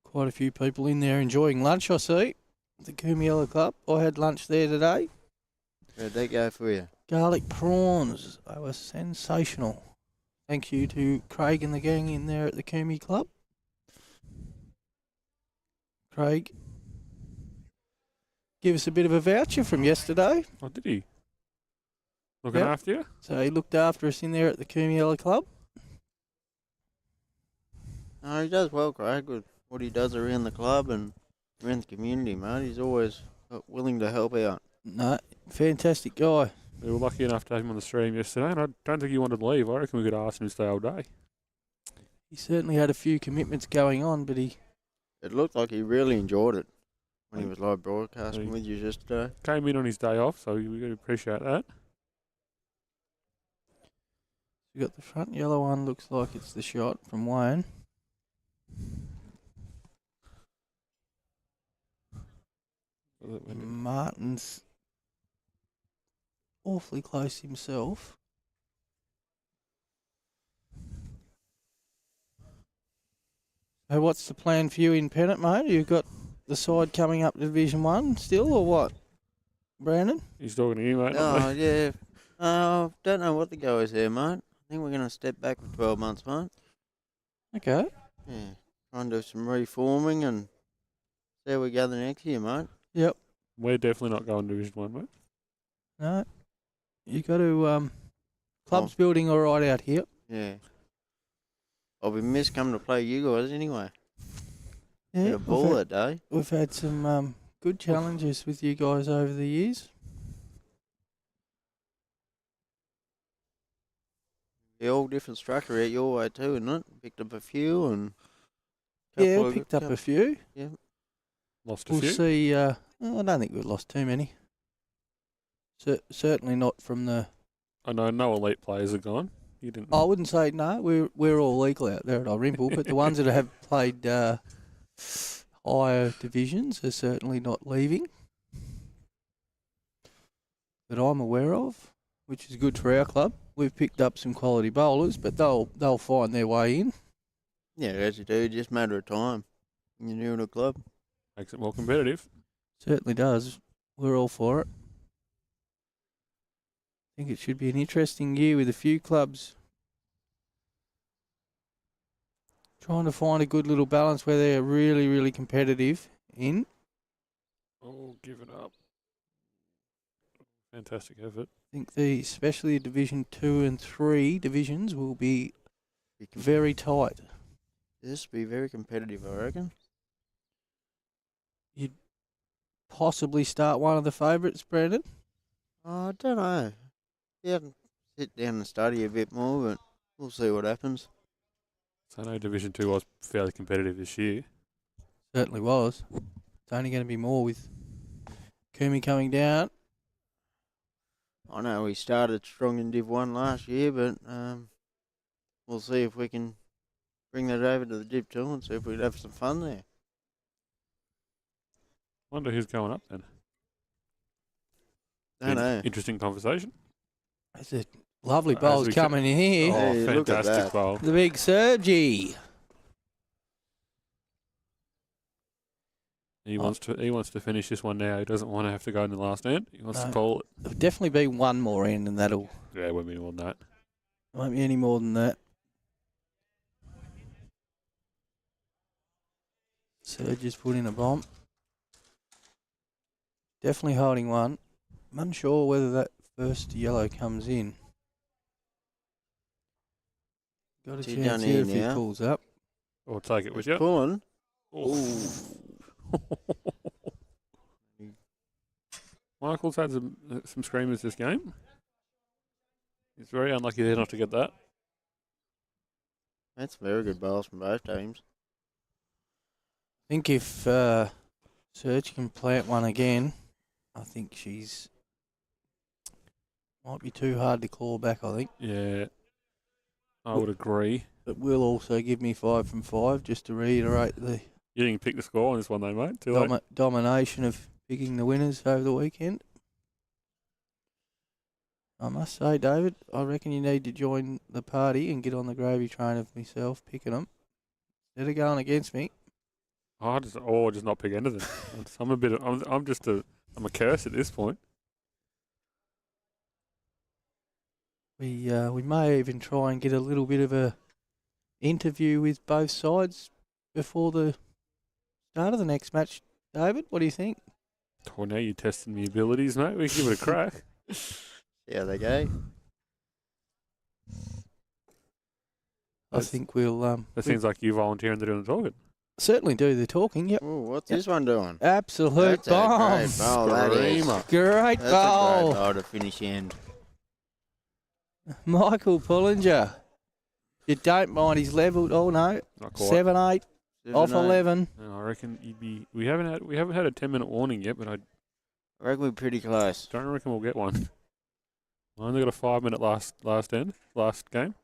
Quite a few people in there enjoying lunch, I see. The Coomealla Club. I had lunch there today. How'd that go for you? Garlic prawns. They were sensational. Thank you to Craig and the gang in there at the Coomey Club. Craig, give us a bit of a voucher from yesterday. Oh, did he? Looking Yep. after you? So he looked after us in there at the Coomealla Club. No, he does well, Craig, with what he does around the club and around the community, mate. He's always willing to help out. No, fantastic guy. We were lucky enough to have him on the stream yesterday, and I don't think he wanted to leave. I reckon we could ask him to stay all day. He certainly had a few commitments going on, but he It looked like he really enjoyed it when he was live broadcasting with you yesterday. Came in on his day off, so we got to appreciate that. we got the front yellow one. Looks like it's the shot from Wayne. Martin's awfully close himself. So what's the plan for you in Pennant, mate? You've got the side coming up to Division 1 still, or what? Brandon? He's talking to you, mate. Oh, yeah. Don't know what the go is there, mate. I think we're going to step back for 12 months, mate. Okay. Yeah. Try and do some reforming and see how we go the next year, mate. Yep. We're definitely not going to Division 1, mate. No. You got to club's building all right out here. Yeah. I'll be missed coming to play you guys anyway. Yeah. Hit a ball that day. We've had some good challenges with you guys over the years. The all different structure out your way too, isn't it? Picked up a few and... Yeah, picked up a few. Yeah. Lost a We'll few. see. I don't think we've lost too many. Certainly not from the... I know no elite players are gone. You didn't. I wouldn't say no. We're all equal out there at Orimple, but the ones that have played higher divisions are certainly not leaving. That I'm aware of, which is good for our club. We've picked up some quality bowlers, but they'll find their way in. Yeah, as you do, just a matter of time. You're new to the club. Makes it more competitive. Certainly does. We're all for it. I think it should be an interesting year with a few clubs trying to find a good little balance where they're really, really competitive in. Oh, give it up. Fantastic effort. I think especially Division 2 and 3 divisions will be very tight. This will be very competitive, I reckon. You'd possibly start one of the favourites, Brandon? I don't know. Yeah, I can sit down and study a bit more, but we'll see what happens. So I know Division 2 was fairly competitive this year. Certainly was. It's only going to be more with Coomey coming down. I know we started strong in Div 1 last year, but we'll see if we can bring that over to the Div 2 and see if we'd have some fun there. Wonder who's going up then. Don't know. Interesting conversation. There's a lovely As bowls we coming in here. Oh, Hey, look at fantastic that. bowl. The big Sergi. He wants to finish this one now. He doesn't want to have to go in the last end. He wants No. to call it. There'll definitely be one more end, and that'll Yeah, it won't be more than that. won't be any more than that. Sergi's put in a bomb. Definitely holding one. I'm unsure whether that first yellow comes in. Got a Is he chance done here here if he now? pulls up. Or take it with He's you. pulling. Oh. Michael's had some screamers this game. He's very unlucky there not to get that. That's very good bowls from both teams. I think if Serge can plant one again, I think she's might be too hard to claw back, I think. Yeah, I would agree. But will also give me 5 from 5, just to reiterate the You didn't pick the score on this one, though, mate. Too late. domination of picking the winners over the weekend. I must say, David, I reckon you need to join the party and get on the gravy train of myself picking them instead of going against me. Just not pick anything. I'm a curse at this point. We may even try and get a little bit of a interview with both sides before the start of the next match. David, what do you think? Oh, now you're testing my abilities, mate. We can give it a crack. See how they go. I think we'll That seems like you volunteering to do the talking. certainly do the talking. Yep, Ooh, what's this one doing? absolute That's a bomb. great bowl, that is. Screamer. Great That's a bowl. great bowl to finish end. Michael Pullinger. You don't mind he's levelled. Oh no, Not quite. 7-8 off 11. No, I reckon you'd be. We haven't had a 10-minute warning yet, but I I reckon we're pretty close. don't reckon we'll get one. I only got a 5-minute last game.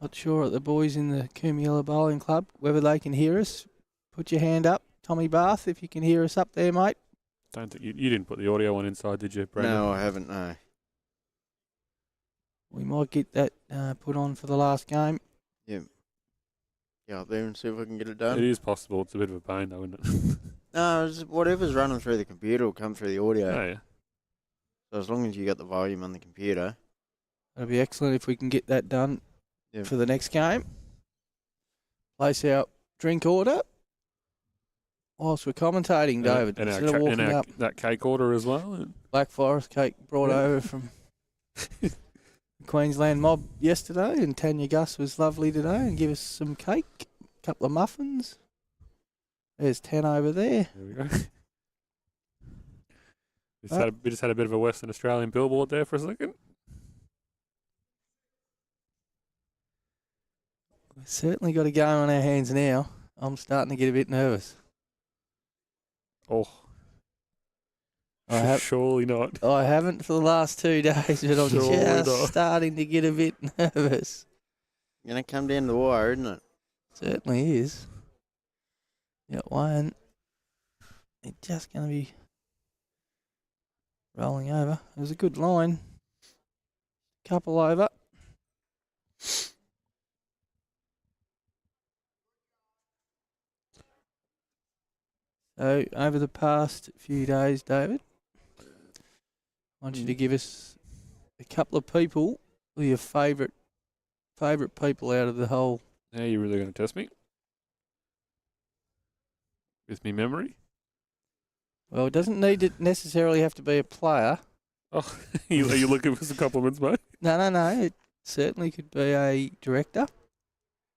Not sure at the boys in the Coomealla Bowling Club whether they can hear us. Put your hand up, Tommy Bath, if you can hear us up there, mate. Don't think you didn't put the audio one inside, did you, Brandon? No, I haven't, no. We might get that put on for the last game. Yeah, up there and see if I can get it It done. is possible. It's a bit of a pain, though, isn't it? No, whatever's running through the computer will come through the audio. Oh, yeah. So as long as you got the volume on the computer. That'd be excellent if we can get that done Yeah. for the next game. Place our drink order whilst we're commentating, David. And, Instead of walking up, that cake order as well. And Black Forest cake brought Yeah. over from the Queensland mob yesterday, and Tanya Gus was lovely today and give us some cake, a couple of muffins. There's 10 over there. there we go. We just had a bit of a Western Australian billboard there for a second. We've certainly got a game on our hands now. I'm starting to get a bit nervous. Oh, I surely not. haven't for the last 2 days, but I'm Surely just not. starting to get a bit nervous. Going to come down the wire, isn't it? Certainly is. Got one. It's just going to be rolling over. It was a good line. Couple over. So, over the past few days, David, I want you to give us a couple of people who are your favourite people out of the whole. Now you're really going to test me? With me memory? Well, it doesn't need to necessarily have to be a player. Oh, are you looking for some compliments, mate? No. It certainly could be a director.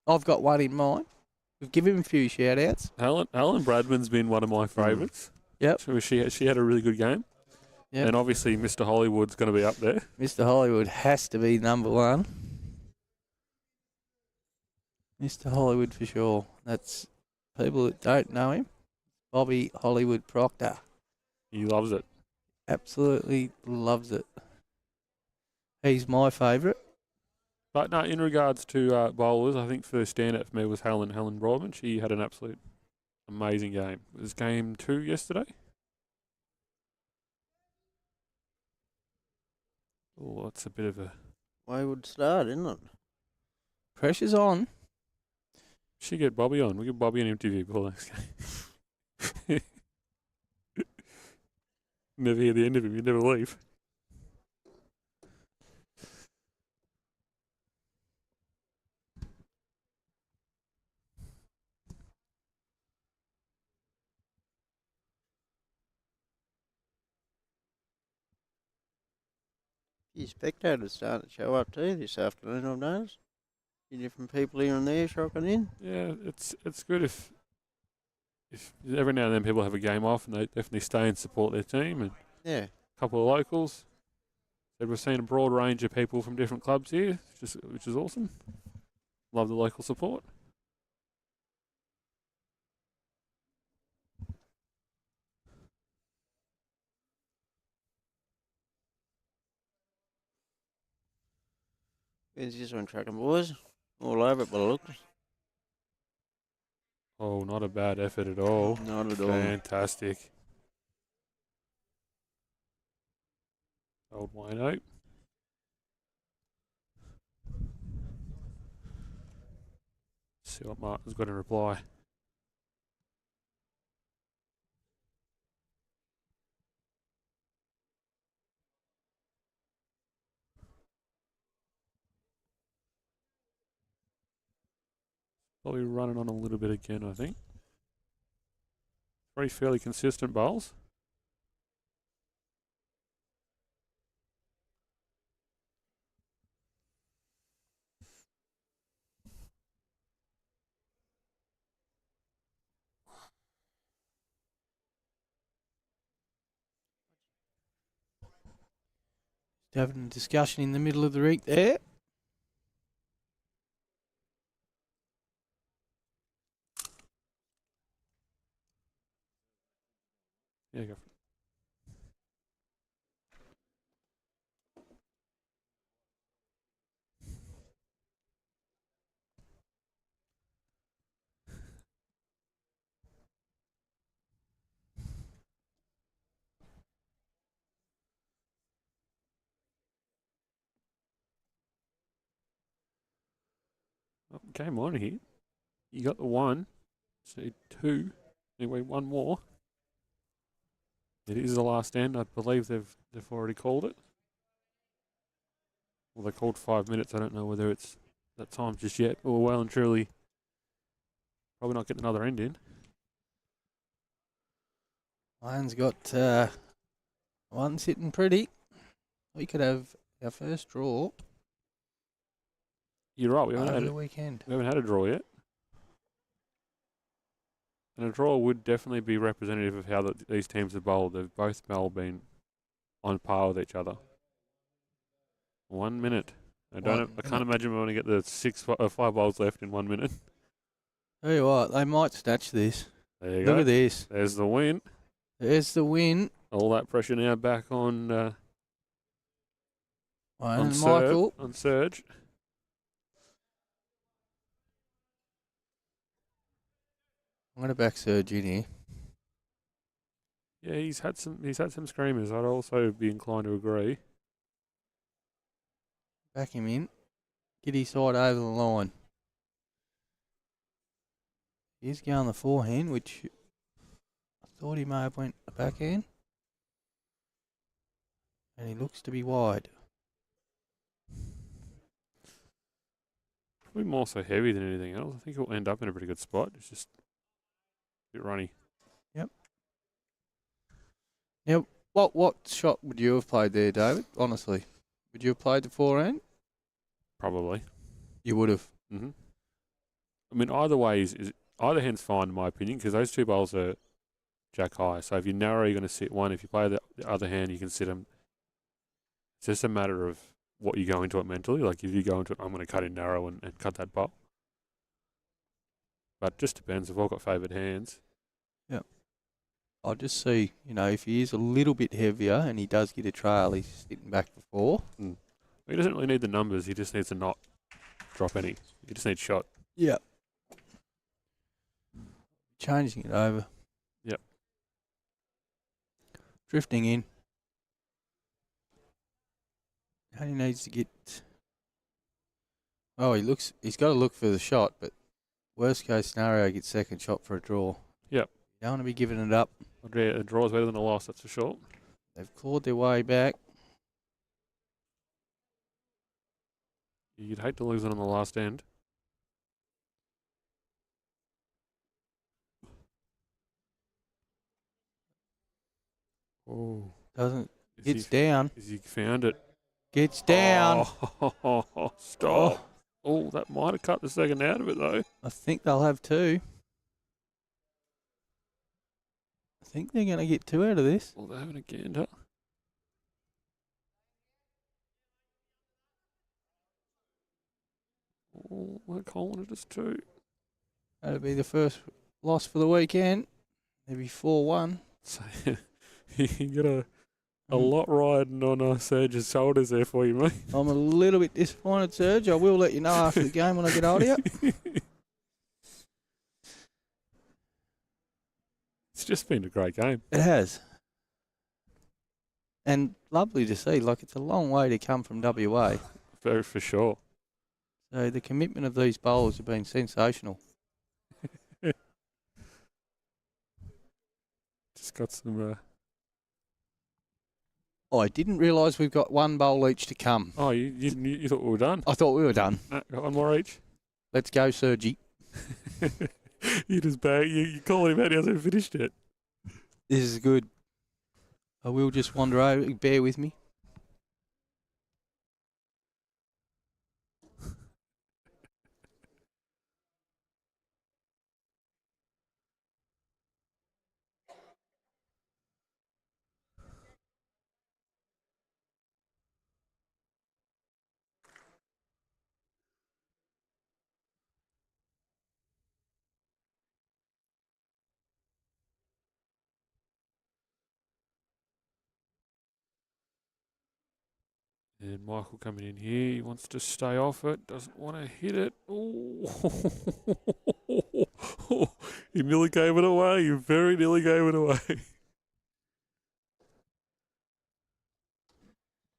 I've got one in mind. We've given him a few shout-outs. Helen Bradman's been one of my favourites. Yep. So she had a really good game. Yep. And obviously Mr. Hollywood's going to be up there. Mr. Hollywood has to be number one. Mr. Hollywood for sure. That's people that don't know him. Bobby Hollywood Proctor. He loves it. Absolutely loves it. He's my favourite. But no, in regards to bowlers, I think first standout for me was Helen Broadman. She had an absolute amazing game. It was game 2 yesterday. Oh, that's a bit of a... Wayward start, isn't it? Pressure's on. Should get Bobby on. We give Bobby an interview before next game. Never hear the end of him. You never leave. Few spectators starting to show up too this afternoon, I've noticed. few different people here and there shocking in. Yeah, it's good if every now and then people have a game off and they definitely stay and support their team, and Yeah. a couple of locals. So we've seen a broad range of people from different clubs here, which is awesome. Love the local support. Where's this one tracking, boys? All over it by the looks. Oh, not a bad effort at all. Not at all. Fantastic. Old Wayno. See what Martin's got in reply. Probably running on a little bit again, I think. Three fairly consistent bowls. Having a discussion in the middle of the rig there. Yeah, go for it. Oh, game on here. You got the one. So two. Anyway, one more. It is the last end. I believe they've already called it. Well, they called 5 minutes. I don't know whether it's that time just yet, or well and truly probably not getting another end in. Lions got one sitting pretty. We could have our first draw You're right. We over haven't the weekend. had a draw yet. And a draw would definitely be representative of how these teams have bowled. They've both been on par with each other. 1 minute. I can't imagine we're going to get the 5 bowls left in 1 minute. Tell you what, they might snatch this. There you Look go. at this. There's the win. There's the win. All that pressure now back on And Michael. on Surge. I'm going to back Surge in here. Yeah, he's had some screamers. I'd also be inclined to agree. Back him in. Get his side over the line. He's going the forehand, which I thought he may have went the backhand. And he looks to be wide. Probably more so heavy than anything else. I think he'll end up in a pretty good spot. It's just a bit runny. Now, what shot would you have played there, David? Honestly, would you have played the forehand? Probably. You would have. Mm-hmm. I mean, either way either hand's fine in my opinion, because those two bowls are jack high. So if you narrow, you're going to sit one. If you play the other hand, you can sit them. It's just a matter of what you go into it mentally. Like if you go into it, I'm going to cut in narrow and cut that bowl. But it just depends. If I've got favoured hands. I'll just see, if he is a little bit heavier and he does get a trail, he's sitting back for 4. He doesn't really need the numbers. He just needs to not drop any. He just needs shot. Yeah. Changing it over. Yep. Drifting in. And he needs to get... Oh, he's got to look for the shot, but worst case scenario, he gets second shot for a draw. Yep. You don't want to be giving it up. A draw's better than a loss, that's for sure. They've clawed their way back. You'd hate to lose it on the last end. Oh. Gets down. Has he found it? Gets down. Oh, stop. Oh, that might have cut the second out of it, though. I think they'll have 2. I think they're going to get 2 out of this. Well, they're having a gander. Oh, we're calling it as 2. That'll be the first loss for the weekend. Maybe 4-1. So you got a lot riding on Serge's shoulders there for you, mate. I'm a little bit disappointed, Serge. I will let you know after the game when I get hold of you. It's just been a great game. It has. And lovely to see. Like, it's a long way to come from WA. For sure. So the commitment of these bowlers have been sensational. Just got some... Oh, I didn't realise we've got 1 bowl each to come. Oh, you thought we were done? I thought we were done. No, got 1 more each. Let's go, Sergi. You just bang. You calling him out. He hasn't finished it. This is good. I will just wander over. Bear with me. And Michael coming in here. He wants to stay off it. Doesn't want to hit it. Oh, he nearly gave it away. You very nearly gave it away.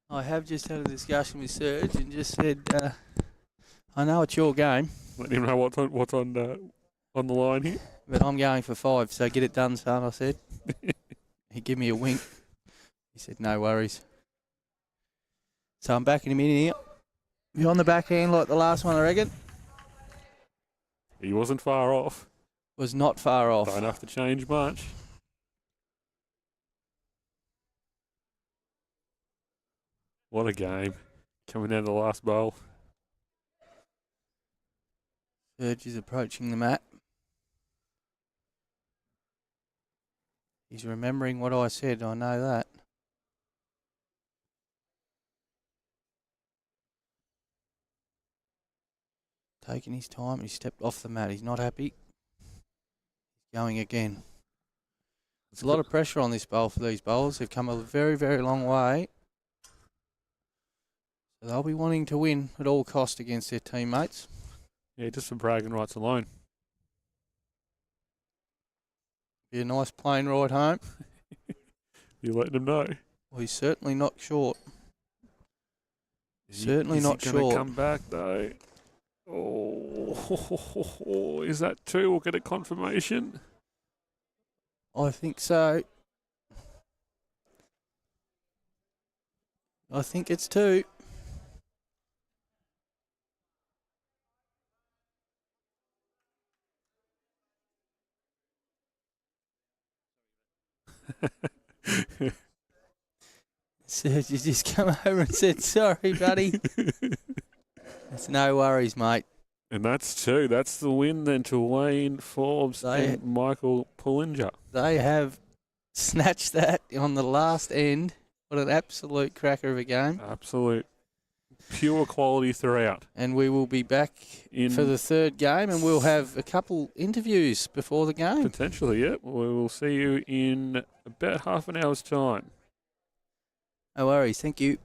I have just had a discussion with Serge and just said, I know it's your game, Let him know what's on the line here. but I'm going for 5, so get it done, son, I said. He gave me a wink. He said, no worries. So I'm backing him in here. You on the back end like the last one, I reckon? He wasn't far off. Was not far off. Don't have to change much. What a game. Coming down to the last bowl. Serge is approaching the mat. He's remembering what I said, I know that. Taking his time, he stepped off the mat. He's not happy. He's going again. There's a lot of pressure on this bowl for these bowlers. They've come a very, very long way. So they'll be wanting to win at all cost against their teammates. Yeah, just for bragging rights alone. Be a nice plane ride home. You letting them know. Well, he's certainly not short. Is Certainly not Is he going short. to come back though? Oh, is that 2? We'll get a confirmation. I think so. I think it's 2. Serge, you just come over and said, sorry, buddy. It's no worries, mate. And that's 2. That's the win then to Wayne Forbes and Michael Pullinger. They have snatched that on the last end. What an absolute cracker of a game. Absolute pure quality throughout. And we will be back for the 3rd game, and we'll have a couple interviews before the game. Potentially, yeah. We will see you in about half an hour's time. No worries. Thank you.